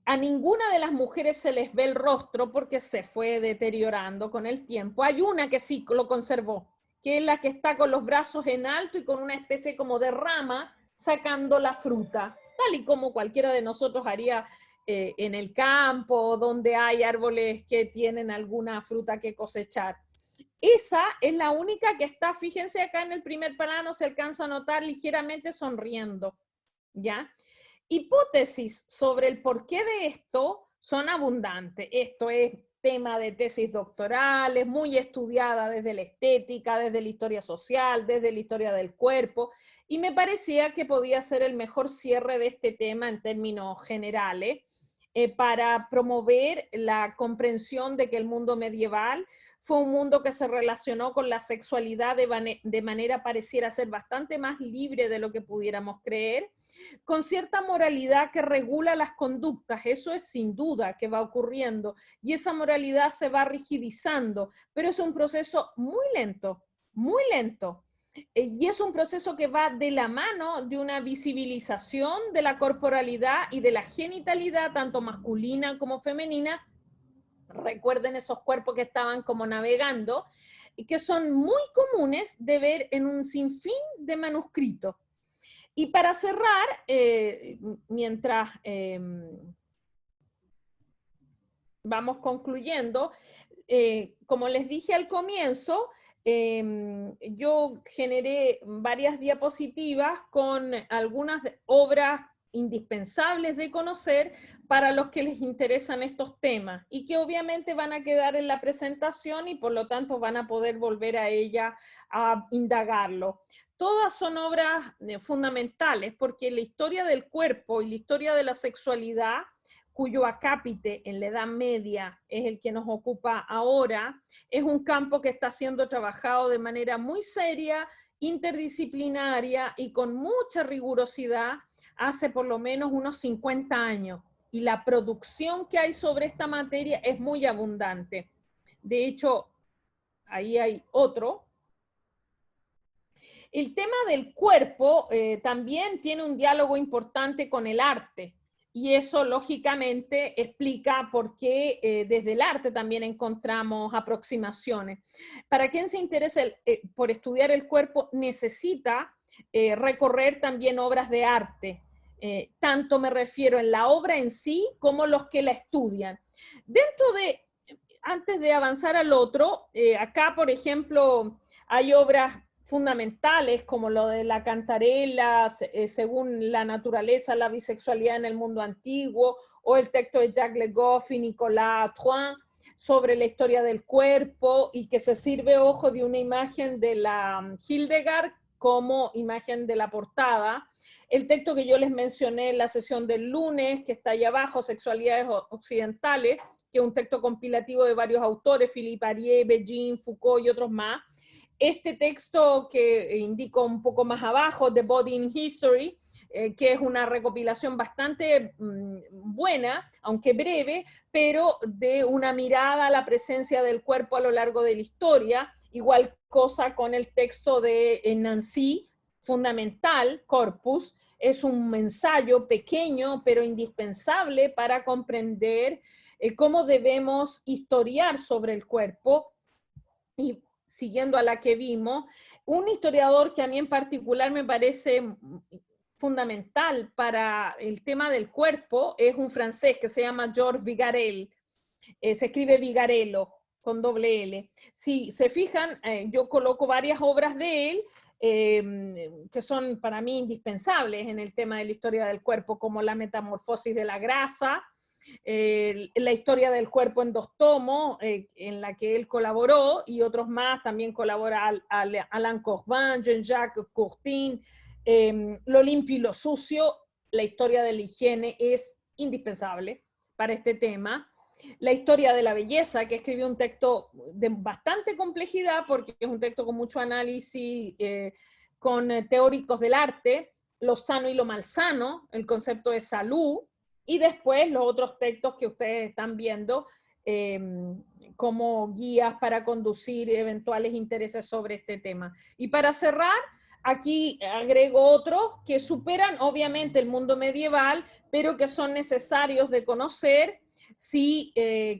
a ninguna de las mujeres se les ve el rostro porque se fue deteriorando con el tiempo. Hay una que sí lo conservó, que es la que está con los brazos en alto y con una especie como de rama sacando la fruta, tal y como cualquiera de nosotros haría en el campo, donde hay árboles que tienen alguna fruta que cosechar. Esa es la única que está, fíjense acá en el primer plano, se alcanza a notar ligeramente sonriendo, ¿ya? Hipótesis sobre el porqué de esto son abundantes. Esto es tema de tesis doctorales, muy estudiada desde la estética, desde la historia social, desde la historia del cuerpo, y me parecía que podía ser el mejor cierre de este tema en términos generales, para promover la comprensión de que el mundo medieval fue un mundo que se relacionó con la sexualidad de manera pareciera ser bastante más libre de lo que pudiéramos creer, con cierta moralidad que regula las conductas. Eso es sin duda que va ocurriendo, y esa moralidad se va rigidizando, pero es un proceso muy lento, y es un proceso que va de la mano de una visibilización de la corporalidad y de la genitalidad, tanto masculina como femenina. Recuerden esos cuerpos que estaban como navegando, y que son muy comunes de ver en un sinfín de manuscritos. Y para cerrar, mientras vamos concluyendo, como les dije al comienzo, yo generé varias diapositivas con algunas obras indispensables de conocer para los que les interesan estos temas y que obviamente van a quedar en la presentación y por lo tanto van a poder volver a ella a indagarlo. Todas son obras fundamentales porque la historia del cuerpo y la historia de la sexualidad, cuyo acápite en la Edad Media es el que nos ocupa ahora, es un campo que está siendo trabajado de manera muy seria, interdisciplinaria y con mucha rigurosidad hace por lo menos unos 50 años. Y la producción que hay sobre esta materia es muy abundante. De hecho, ahí hay otro. El tema del cuerpo también tiene un diálogo importante con el arte. Y eso, lógicamente, explica por qué desde el arte también encontramos aproximaciones. Para quien se interese por estudiar el cuerpo, necesita recorrer también obras de arte. Tanto me refiero en la obra en sí como los que la estudian. Antes de avanzar al otro, acá, por ejemplo, hay obras fundamentales como lo de la Cantarela, según la naturaleza, la bisexualidad en el mundo antiguo, o el texto de Jacques Le Goff y Nicolas Trouin sobre la historia del cuerpo, y que se sirve, ojo, de una imagen de la Hildegard como imagen de la portada. El texto que yo les mencioné en la sesión del lunes, que está ahí abajo, Sexualidades Occidentales, que es un texto compilativo de varios autores, Philippe Arié, Begin, Foucault y otros más, Este texto que indico un poco más abajo, The Body in History, que es una recopilación bastante buena, aunque breve, pero de una mirada a la presencia del cuerpo a lo largo de la historia. Igual cosa con el texto de Nancy, Fundamental, Corpus. Es un ensayo pequeño, pero indispensable para comprender cómo debemos historiar sobre el cuerpo. Y siguiendo a la que vimos, un historiador que a mí en particular me parece fundamental para el tema del cuerpo es un francés que se llama Georges Vigarel. Se escribe Vigarello con doble L. Si se fijan, yo coloco varias obras de él que son para mí indispensables en el tema de la historia del cuerpo, como La metamorfosis de la grasa, la historia del cuerpo en 2 tomos, en la que él colaboró, y otros más, también colabora Alain Corbin, Jean-Jacques Courtin, Lo limpio y lo sucio, la historia de la higiene es indispensable para este tema. La historia de la belleza, que escribió un texto de bastante complejidad, porque es un texto con mucho análisis, con teóricos del arte, lo sano y lo malsano, el concepto de salud, y después los otros textos que ustedes están viendo como guías para conducir eventuales intereses sobre este tema. Y para cerrar, aquí agrego otros que superan obviamente el mundo medieval, pero que son necesarios de conocer si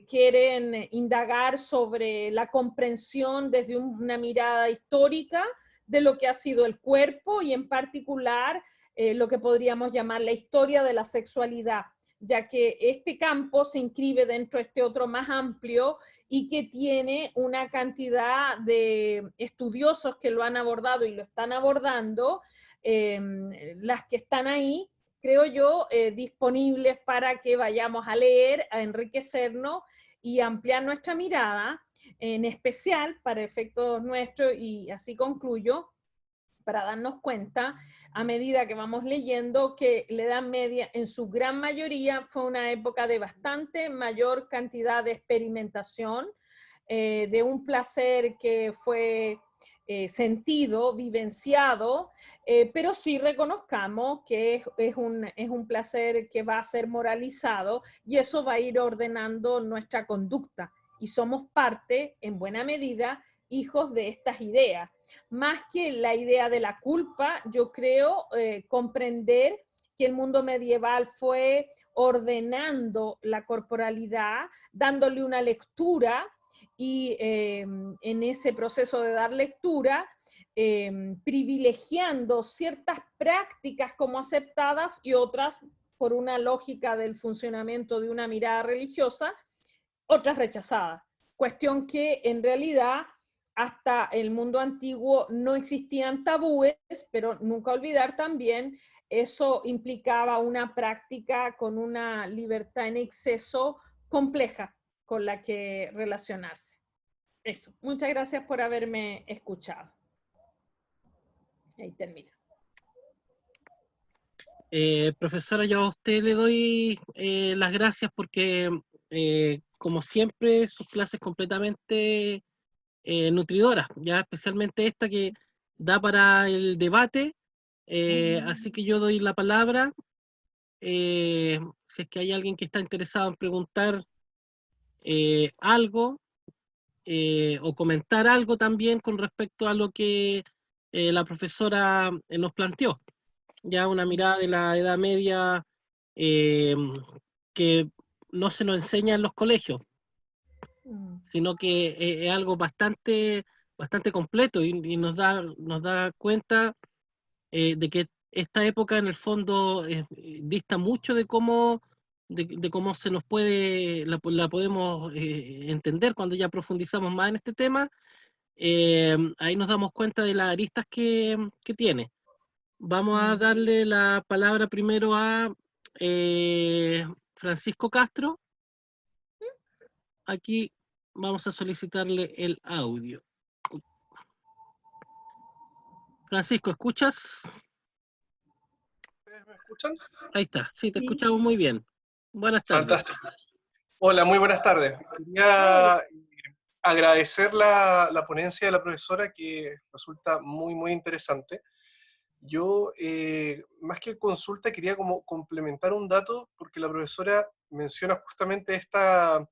quieren indagar sobre la comprensión desde una mirada histórica de lo que ha sido el cuerpo y en particular lo que podríamos llamar la historia de la sexualidad, ya que este campo se inscribe dentro de este otro más amplio y que tiene una cantidad de estudiosos que lo han abordado y lo están abordando, las que están ahí, creo yo, disponibles para que vayamos a leer, a enriquecernos y ampliar nuestra mirada, en especial para efectos nuestros, y así concluyo, para darnos cuenta, a medida que vamos leyendo, que la Edad Media, en su gran mayoría, fue una época de bastante mayor cantidad de experimentación, de un placer que fue sentido, vivenciado, pero sí reconozcamos que es un placer que va a ser moralizado y eso va a ir ordenando nuestra conducta. Y somos parte, en buena medida, hijos de estas ideas. Más que la idea de la culpa, yo creo comprender que el mundo medieval fue ordenando la corporalidad, dándole una lectura, y en ese proceso de dar lectura, privilegiando ciertas prácticas como aceptadas y otras, por una lógica del funcionamiento de una mirada religiosa, otras rechazadas. Cuestión que en realidad hasta el mundo antiguo no existían tabúes, pero nunca olvidar también, eso implicaba una práctica con una libertad en exceso compleja con la que relacionarse. Eso. Muchas gracias por haberme escuchado. Ahí termina. Profesora, yo a usted le doy las gracias porque, como siempre, sus clases completamente nutridoras, ya especialmente esta que da para el debate. Así que yo doy la palabra. Si es que hay alguien que está interesado en preguntar algo o comentar algo también con respecto a lo que la profesora nos planteó. Ya una mirada de la Edad Media que no se nos enseña en los colegios, sino que es algo bastante, bastante completo y nos da cuenta de que esta época en el fondo dista mucho de cómo se nos puede, la podemos entender cuando ya profundizamos más en este tema. Ahí nos damos cuenta de las aristas que tiene. Vamos a darle la palabra primero a Francisco Castro. Aquí vamos a solicitarle el audio. Francisco, ¿escuchas? ¿Me escuchan? Ahí está, sí, te escuchamos muy bien. Buenas tardes. Fantástico. Hola, muy buenas tardes. agradecer la ponencia de la profesora, que resulta muy, muy interesante. Yo, más que consulta, quería como complementar un dato, porque la profesora menciona justamente esta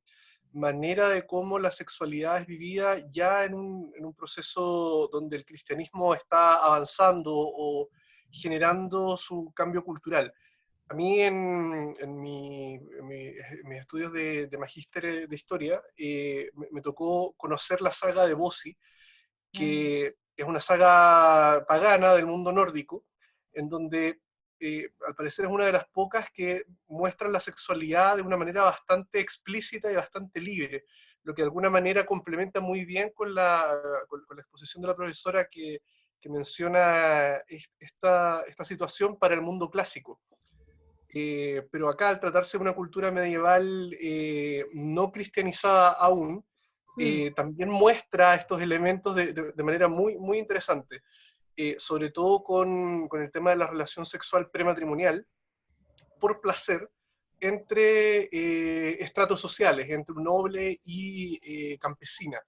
manera de cómo la sexualidad es vivida ya en un proceso donde el cristianismo está avanzando o generando su cambio cultural. A mí en mis estudios de magíster de historia me tocó conocer la saga de Bossi, que es una saga pagana del mundo nórdico, en donde al parecer es una de las pocas que muestran la sexualidad de una manera bastante explícita y bastante libre, lo que de alguna manera complementa muy bien con la exposición de la profesora que menciona esta situación para el mundo clásico. Pero acá, al tratarse de una cultura medieval no cristianizada aún, también muestra estos elementos de manera muy, muy interesante, sobre todo con el tema de la relación sexual prematrimonial, por placer, entre estratos sociales, entre un noble y campesina.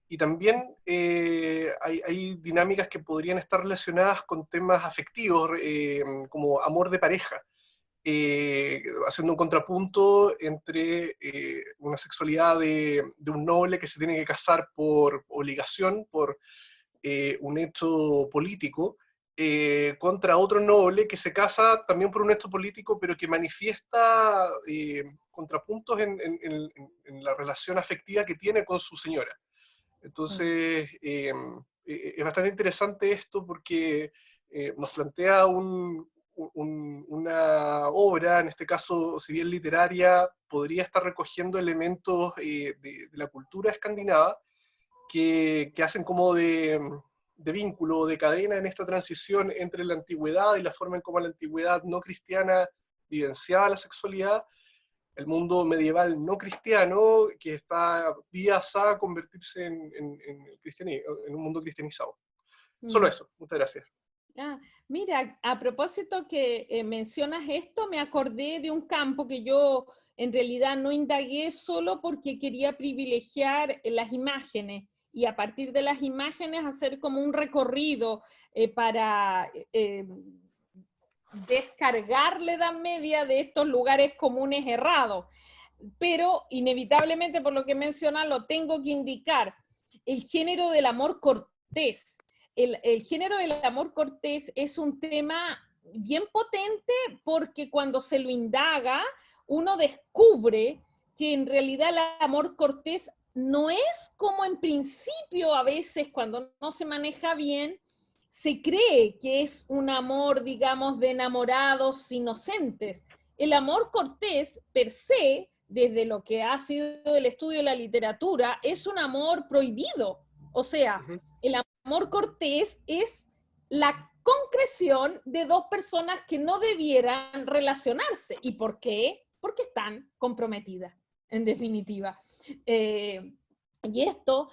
Y también hay dinámicas que podrían estar relacionadas con temas afectivos, como amor de pareja, haciendo un contrapunto entre una sexualidad de un noble que se tiene que casar por obligación, por un hecho político, contra otro noble que se casa también por un hecho político, pero que manifiesta contrapuntos en la relación afectiva que tiene con su señora. Entonces, es bastante interesante esto, porque nos plantea una obra, en este caso, si bien literaria, podría estar recogiendo elementos de la cultura escandinava que hacen como de vínculo, de cadena en esta transición entre la antigüedad y la forma en cómo la antigüedad no cristiana vivenciaba la sexualidad, el mundo medieval no cristiano, que está vías a convertirse en un mundo cristianizado. Solo eso, muchas gracias. Mira, a propósito que mencionas esto, me acordé de un campo que yo en realidad no indagué solo porque quería privilegiar las imágenes y a partir de las imágenes hacer como un recorrido para descargar la Edad Media de estos lugares comunes errados. Pero inevitablemente, por lo que mencionas, lo tengo que indicar. El género del amor cortés. El género del amor cortés es un tema bien potente porque cuando se lo indaga, uno descubre que en realidad el amor cortés no es como en principio a veces cuando no se maneja bien, se cree que es un amor, digamos, de enamorados inocentes. El amor cortés, per se, desde lo que ha sido el estudio de la literatura, es un amor prohibido. O sea, el amor cortés es la concreción de dos personas que no debieran relacionarse. ¿Y por qué? Porque están comprometidas, en definitiva. Y esto,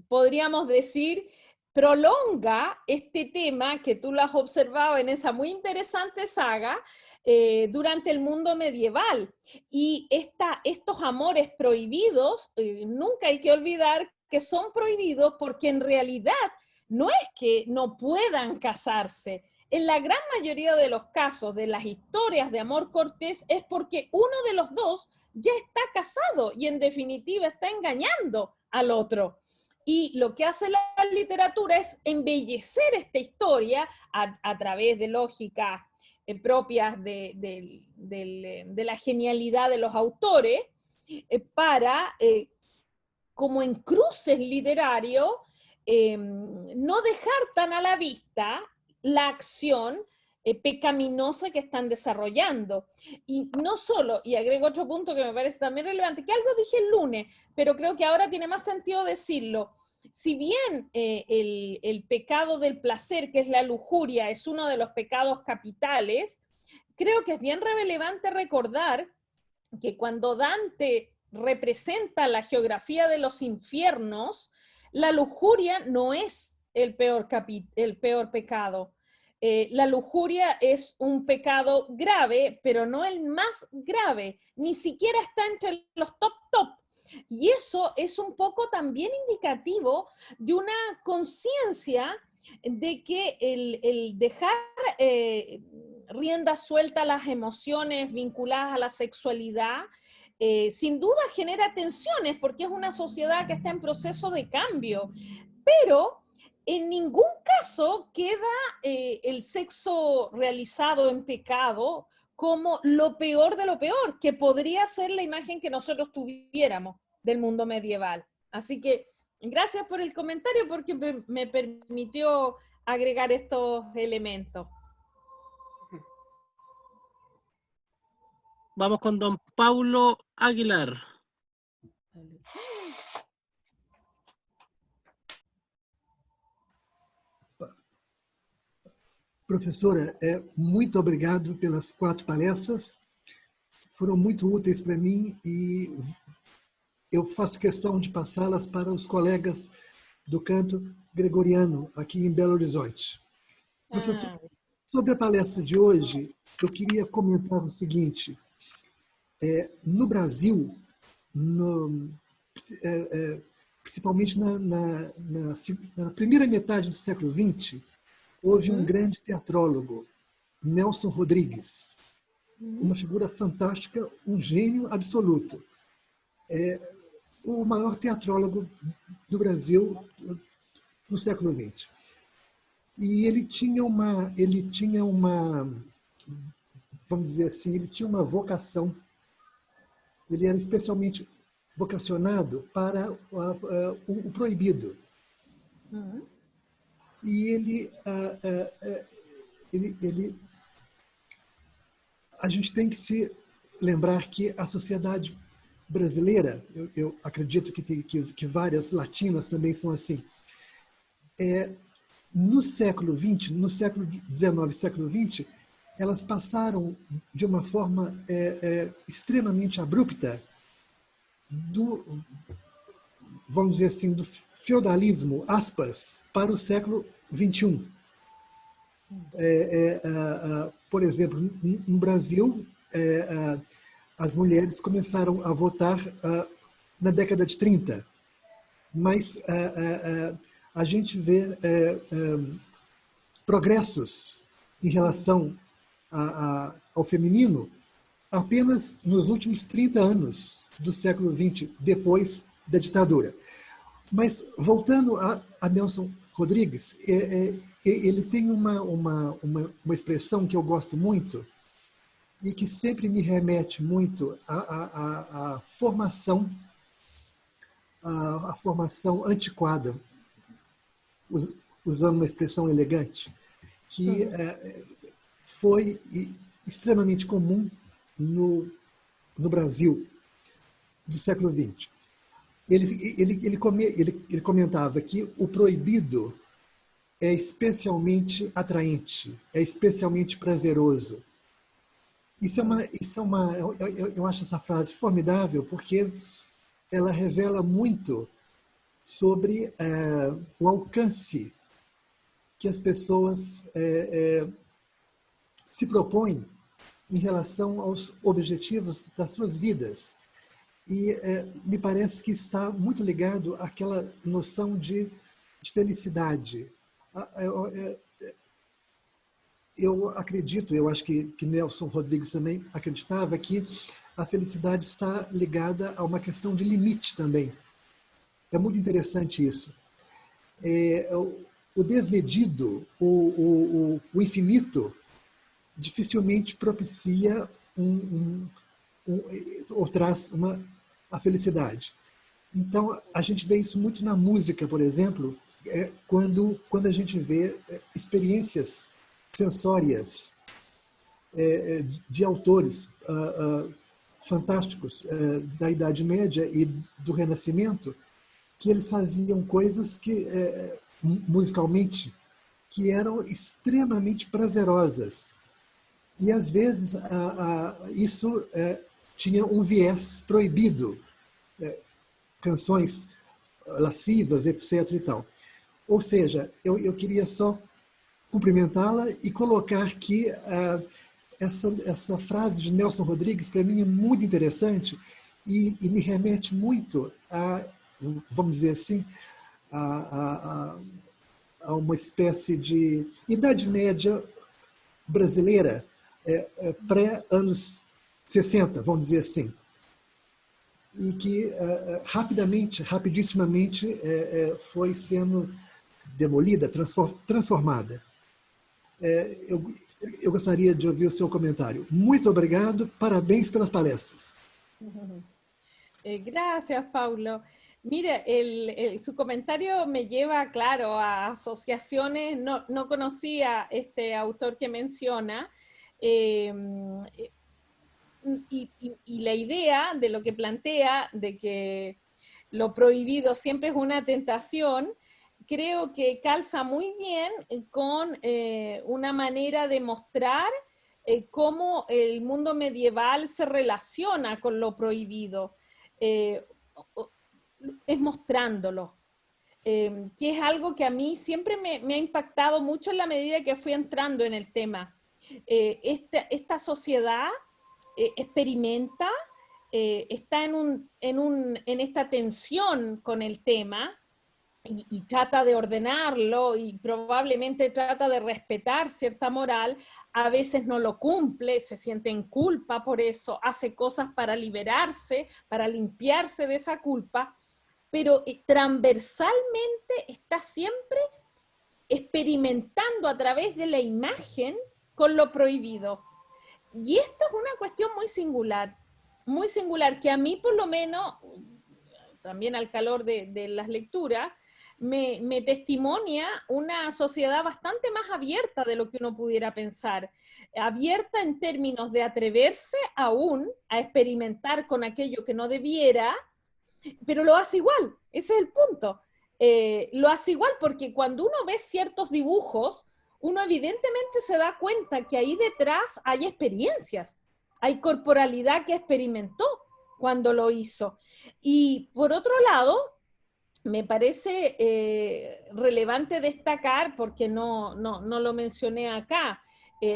podríamos decir, prolonga este tema que tú lo has observado en esa muy interesante saga durante el mundo medieval. Y estos amores prohibidos, nunca hay que olvidar que son prohibidos porque en realidad no es que no puedan casarse. En la gran mayoría de los casos de las historias de amor cortés es porque uno de los dos ya está casado y en definitiva está engañando al otro. Y lo que hace la literatura es embellecer esta historia a través de lógicas propias de la genialidad de los autores para, como en cruces literarios, no dejar tan a la vista la acción pecaminosa que están desarrollando. Y no solo, y agrego otro punto que me parece también relevante, que algo dije el lunes, pero creo que ahora tiene más sentido decirlo. Si bien el pecado del placer, que es la lujuria, es uno de los pecados capitales, creo que es bien relevante recordar que cuando Dante representa la geografía de los infiernos, la lujuria no es el peor pecado. La lujuria es un pecado grave, pero no el más grave, ni siquiera está entre los top. Y eso es un poco también indicativo de una conciencia de que el dejar rienda suelta a las emociones vinculadas a la sexualidad, sin duda genera tensiones porque es una sociedad que está en proceso de cambio, pero en ningún caso queda el sexo realizado en pecado como lo peor de lo peor, que podría ser la imagen que nosotros tuviéramos del mundo medieval. Así que gracias por el comentario porque me permitió agregar estos elementos. Vamos con don Paulo Aguilar. Professora, muito obrigado pelas 4 palestras. Foram muito úteis para mim e eu faço questão de passá-las para os colegas do canto gregoriano aqui em Belo Horizonte. Professor, sobre a palestra de hoje, eu queria comentar o seguinte. No Brasil, principalmente na primeira metade do século XX, houve um grande teatrólogo, Nelson Rodrigues, uma figura fantástica, um gênio absoluto. O maior teatrólogo do Brasil no século XX. E ele tinha uma, vamos dizer assim, ele tinha uma vocação. Ele era especialmente vocacionado para o proibido. E a gente tem que se lembrar que a sociedade brasileira, eu acredito que várias latinas também são assim, no século XX, no século XIX, século XX, elas passaram de uma forma extremamente abrupta vamos dizer assim, do feudalismo, aspas, para o século XXI. Por exemplo, no Brasil, as mulheres começaram a votar na década de 30, mas a gente vê progressos em relação ao feminino apenas nos últimos 30 anos do século XX, depois da ditadura. Mas, voltando a Nelson Rodrigues, ele tem uma expressão que eu gosto muito e que sempre me remete muito à formação, à formação antiquada, usando uma expressão elegante, que foi extremamente comum no Brasil do século XX. Ele comentava que o proibido é especialmente atraente, é especialmente prazeroso. Eu acho essa frase formidável porque ela revela muito sobre o alcance que as pessoas se propõem em relação aos objetivos das suas vidas. E me parece que está muito ligado àquela noção de felicidade. Eu acredito, eu acho que Nelson Rodrigues também acreditava que a felicidade está ligada a uma questão de limite também. É muito interessante isso. O desmedido, o infinito, dificilmente propicia ou traz a felicidade. Então, a gente vê isso muito na música, por exemplo, quando a gente vê experiências sensórias de autores fantásticos da Idade Média e do Renascimento, que eles faziam coisas que, musicalmente, que eram extremamente prazerosas. E, às vezes, isso tinha um viés proibido, canções lascivas, etc. e tal. Ou seja, eu queria só cumprimentá-la e colocar que essa frase de Nelson Rodrigues, para mim, é muito interessante me remete muito a, vamos dizer assim, a uma espécie de Idade Média brasileira, pré-anos 60, vamos dizer assim, e que rapidissimamente foi sendo demolida, transformada. Eu gostaria de ouvir o seu comentário. Muito obrigado, parabéns pelas palestras. Gracias, Paulo. Mire, su comentario me lleva, claro, a asociaciones. No conocía este autor que menciona. Y la idea de lo que plantea, de que lo prohibido siempre es una tentación, creo que calza muy bien con una manera de mostrar cómo el mundo medieval se relaciona con lo prohibido. Es mostrándolo, que es algo que a mí siempre me ha impactado mucho en la medida que fui entrando en el tema. Esta sociedad experimenta, está en esta tensión con el tema y trata de ordenarlo y probablemente trata de respetar cierta moral. A veces no lo cumple, se siente en culpa por eso, hace cosas para liberarse, para limpiarse de esa culpa, pero transversalmente está siempre experimentando a través de la imagen con lo prohibido. Y esto es una cuestión muy singular, que a mí por lo menos, también al calor de las lecturas, me testimonia una sociedad bastante más abierta de lo que uno pudiera pensar. Abierta en términos de atreverse aún a experimentar con aquello que no debiera, pero lo hace igual, ese es el punto. Lo hace igual porque cuando uno ve ciertos dibujos, uno evidentemente se da cuenta que ahí detrás hay experiencias, hay corporalidad que experimentó cuando lo hizo. Y por otro lado, me parece relevante destacar, porque no lo mencioné acá,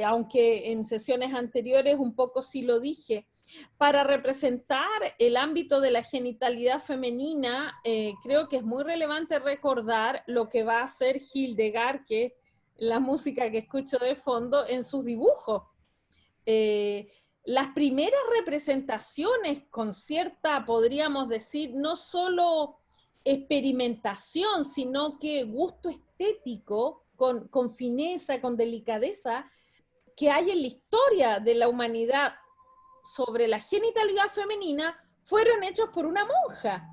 aunque en sesiones anteriores un poco sí lo dije, para representar el ámbito de la genitalidad femenina, creo que es muy relevante recordar lo que va a hacer Hildegard, que es la música que escucho de fondo, en sus dibujos. Las primeras representaciones con cierta, podríamos decir, no solo experimentación, sino que gusto estético, con fineza, con delicadeza, que hay en la historia de la humanidad sobre la genitalidad femenina, fueron hechos por una monja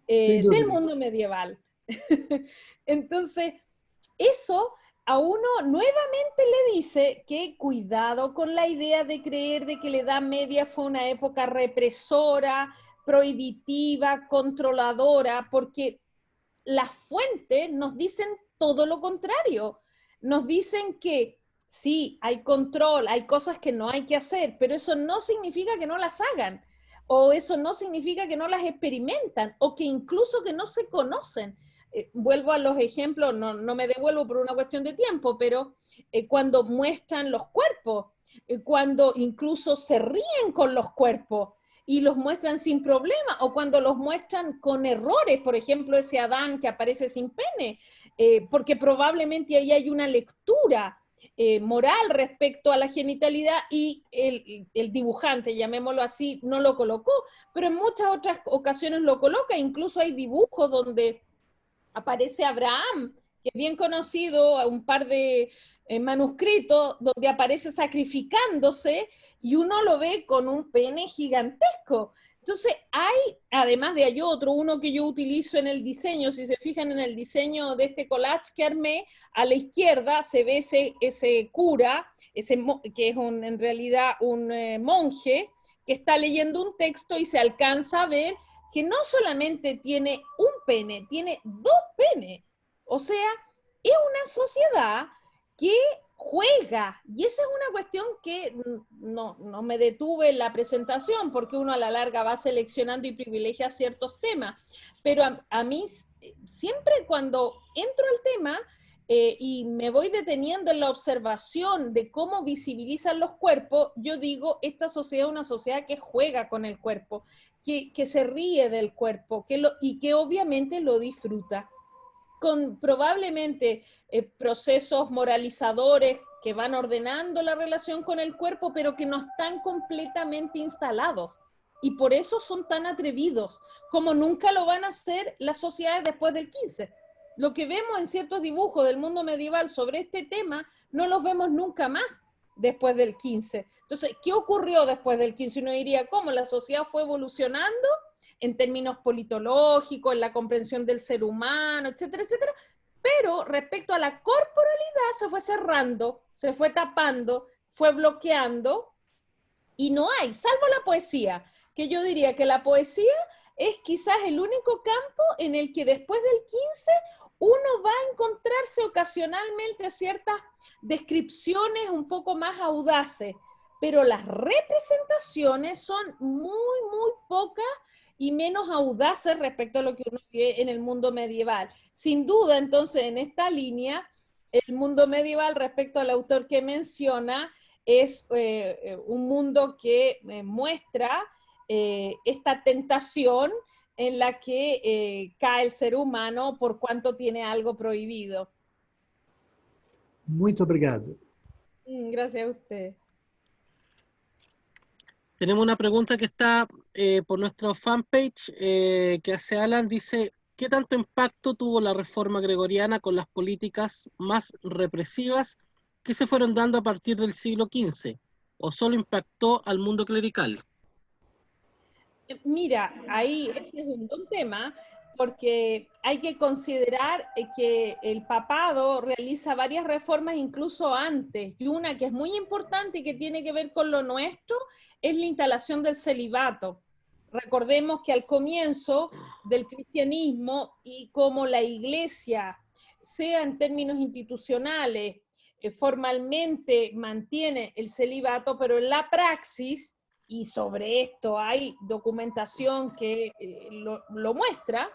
del mundo medieval. Entonces, eso a uno nuevamente le dice que cuidado con la idea de creer de que la Edad Media fue una época represora, prohibitiva, controladora, porque las fuentes nos dicen todo lo contrario. Nos dicen que sí, hay control, hay cosas que no hay que hacer, pero eso no significa que no las hagan, o eso no significa que no las experimentan, o que incluso que no se conocen. Vuelvo a los ejemplos, no me devuelvo por una cuestión de tiempo, pero cuando muestran los cuerpos, cuando incluso se ríen con los cuerpos y los muestran sin problema, o cuando los muestran con errores, por ejemplo, ese Adán que aparece sin pene, porque probablemente ahí hay una lectura moral respecto a la genitalidad y el dibujante, llamémoslo así, no lo colocó, pero en muchas otras ocasiones lo coloca. Incluso hay dibujos donde aparece Abraham, que es bien conocido, un par de manuscritos donde aparece sacrificándose y uno lo ve con un pene gigantesco. Entonces hay, además de hay otro, uno que yo utilizo en el diseño, si se fijan en el diseño de este collage que armé, a la izquierda se ve ese cura, que es en realidad un monje, que está leyendo un texto y se alcanza a ver que no solamente tiene un pene, tiene dos penes. O sea, es una sociedad que juega, y esa es una cuestión que no me detuve en la presentación, porque uno a la larga va seleccionando y privilegia ciertos temas, pero a mí siempre cuando entro al tema y me voy deteniendo en la observación de cómo visibilizan los cuerpos, yo digo, esta sociedad es una sociedad que juega con el cuerpo, que se ríe del cuerpo y que obviamente lo disfruta, con probablemente procesos moralizadores que van ordenando la relación con el cuerpo, pero que no están completamente instalados. Y por eso son tan atrevidos, como nunca lo van a hacer las sociedades después del 15. Lo que vemos en ciertos dibujos del mundo medieval sobre este tema, no los vemos nunca más después del 15. Entonces, ¿qué ocurrió después del 15? Uno diría, ¿cómo? La sociedad fue evolucionando en términos politológicos, en la comprensión del ser humano, etcétera, etcétera, pero respecto a la corporalidad se fue cerrando, se fue tapando, fue bloqueando, y no hay, salvo la poesía, que yo diría que la poesía es quizás el único campo en el que después del 15 uno va a encontrarse ocasionalmente ciertas descripciones un poco más audaces, pero las representaciones son muy, muy pocas y menos audaces respecto a lo que uno ve en el mundo medieval. Sin duda, entonces, en esta línea, el mundo medieval respecto al autor que menciona es un mundo que muestra esta tentación en la que cae el ser humano por cuanto tiene algo prohibido. Muito obrigado. Gracias a usted. Tenemos una pregunta que está por nuestro fanpage que hace Alan, dice, ¿qué tanto impacto tuvo la reforma gregoriana con las políticas más represivas que se fueron dando a partir del siglo XV? ¿O solo impactó al mundo clerical? Mira, ahí ese es un buen tema, porque hay que considerar que el papado realiza varias reformas incluso antes, y una que es muy importante y que tiene que ver con lo nuestro, es la instalación del celibato. Recordemos que al comienzo del cristianismo y como la iglesia, sea en términos institucionales, formalmente mantiene el celibato, pero en la praxis, y sobre esto hay documentación que lo muestra,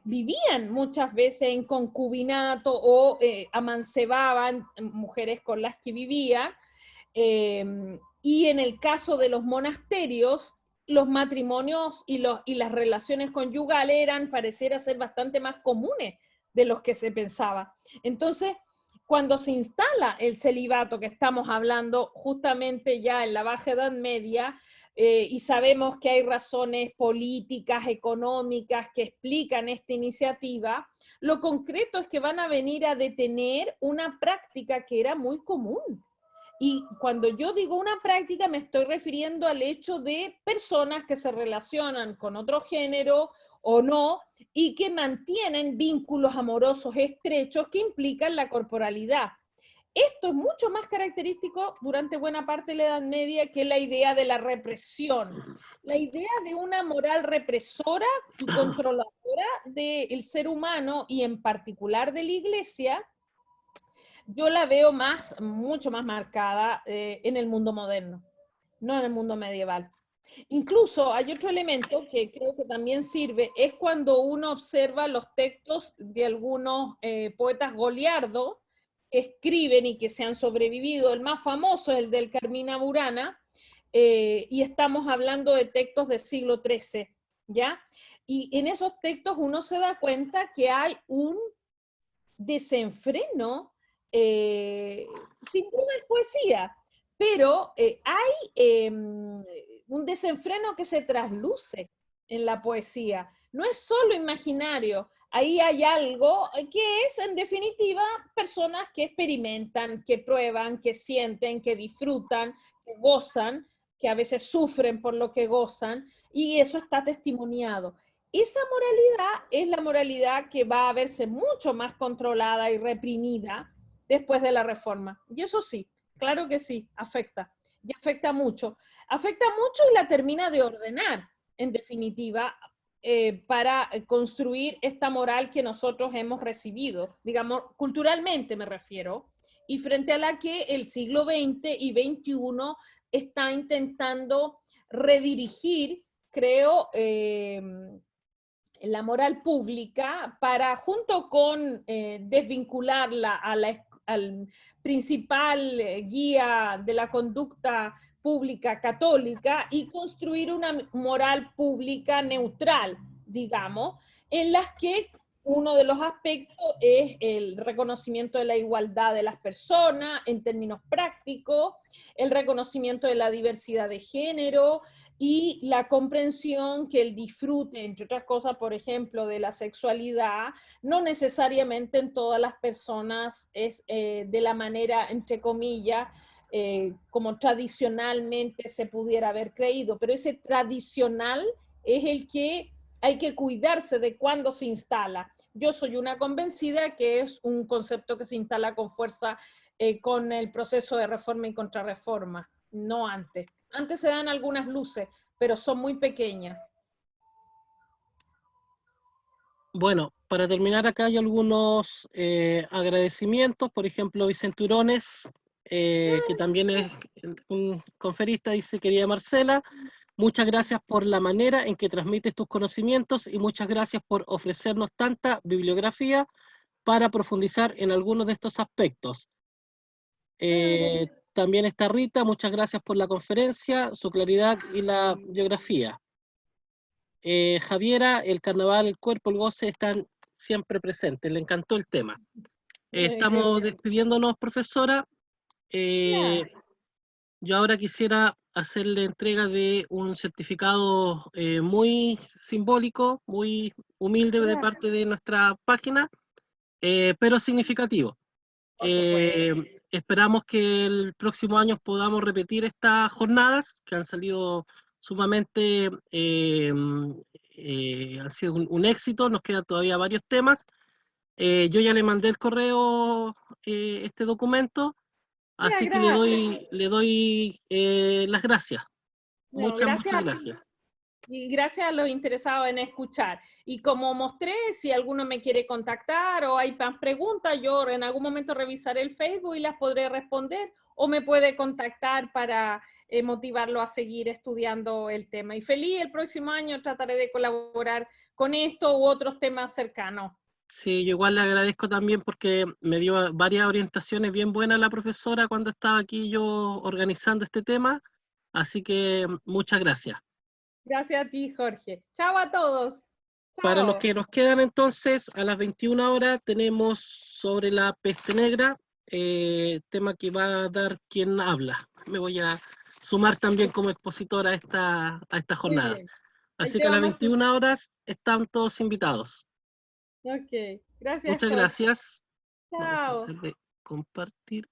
vivían muchas veces en concubinato o amancebaban mujeres con las que vivían, y en el caso de los monasterios, los matrimonios y las relaciones conyugales pareciera ser bastante más comunes de los que se pensaba. Entonces, cuando se instala el celibato, que estamos hablando justamente ya en la Baja Edad Media, y sabemos que hay razones políticas, económicas que explican esta iniciativa, lo concreto es que van a venir a detener una práctica que era muy común. Y cuando yo digo una práctica me estoy refiriendo al hecho de personas que se relacionan con otro género o no, y que mantienen vínculos amorosos estrechos que implican la corporalidad. Esto es mucho más característico durante buena parte de la Edad Media que la idea de la represión. La idea de una moral represora y controladora del ser humano y en particular de la Iglesia, yo la veo mucho más marcada en el mundo moderno, no en el mundo medieval. Incluso hay otro elemento que creo que también sirve, es cuando uno observa los textos de algunos poetas goliardos que escriben y que se han sobrevivido. El más famoso es el del Carmina Burana, y estamos hablando de textos del siglo XIII, ¿ya? Y en esos textos uno se da cuenta que hay un desenfreno, sin duda es poesía, pero hay un desenfreno que se trasluce en la poesía. No es solo imaginario, ahí hay algo que es, en definitiva, personas que experimentan, que prueban, que sienten, que disfrutan, que gozan, que a veces sufren por lo que gozan, y eso está testimoniado. Esa moralidad es la moralidad que va a verse mucho más controlada y reprimida después de la reforma. Y eso sí, claro que sí, afecta. Y afecta mucho. Afecta mucho y la termina de ordenar, en definitiva, para construir esta moral que nosotros hemos recibido, digamos, culturalmente me refiero, y frente a la que el siglo XX y XXI está intentando redirigir, creo, la moral pública para, junto con desvincularla al principal guía de la conducta pública católica y construir una moral pública neutral, digamos, en las que uno de los aspectos es el reconocimiento de la igualdad de las personas en términos prácticos, el reconocimiento de la diversidad de género y la comprensión que el disfrute, entre otras cosas, por ejemplo, de la sexualidad, no necesariamente en todas las personas es de la manera, entre comillas, como tradicionalmente se pudiera haber creído, pero ese tradicional es el que hay que cuidarse de cuándo se instala. Yo soy una convencida que es un concepto que se instala con fuerza con el proceso de reforma y contrarreforma, no antes. Antes se dan algunas luces, pero son muy pequeñas. Bueno, para terminar acá hay algunos agradecimientos, por ejemplo, Vicente Urones, que también es un conferista, dice: querida Marcela, muchas gracias por la manera en que transmites tus conocimientos y muchas gracias por ofrecernos tanta bibliografía para profundizar en algunos de estos aspectos. También está Rita, muchas gracias por la conferencia, su claridad y la biografía. Javiera, el carnaval, el cuerpo, el goce están siempre presentes, le encantó el tema. Estamos despidiéndonos, profesora. Yo ahora quisiera hacerle entrega de un certificado muy simbólico, muy humilde de parte de nuestra página, pero significativo. Esperamos que el próximo año podamos repetir estas jornadas que han salido sumamente, han sido un éxito, nos quedan todavía varios temas. Yo ya le mandé el correo, este documento, así que le doy las gracias. No, Muchas gracias. Y gracias a los interesados en escuchar. Y como mostré, si alguno me quiere contactar o hay más preguntas, yo en algún momento revisaré el Facebook y las podré responder, o me puede contactar para motivarlo a seguir estudiando el tema. Y feliz, el próximo año trataré de colaborar con esto u otros temas cercanos. Sí, yo igual le agradezco también porque me dio varias orientaciones bien buenas la profesora cuando estaba aquí yo organizando este tema, así que muchas gracias. Gracias a ti, Jorge. Chao a todos. Chao. Para los que nos quedan entonces, a las 21 horas tenemos sobre la peste negra, tema que va a dar quien habla. Me voy a sumar también como expositora a esta jornada. Así que a las 21 horas están todos invitados. Ok, gracias. Muchas Jorge. gracias. Chao. Vamos a dejar de compartir.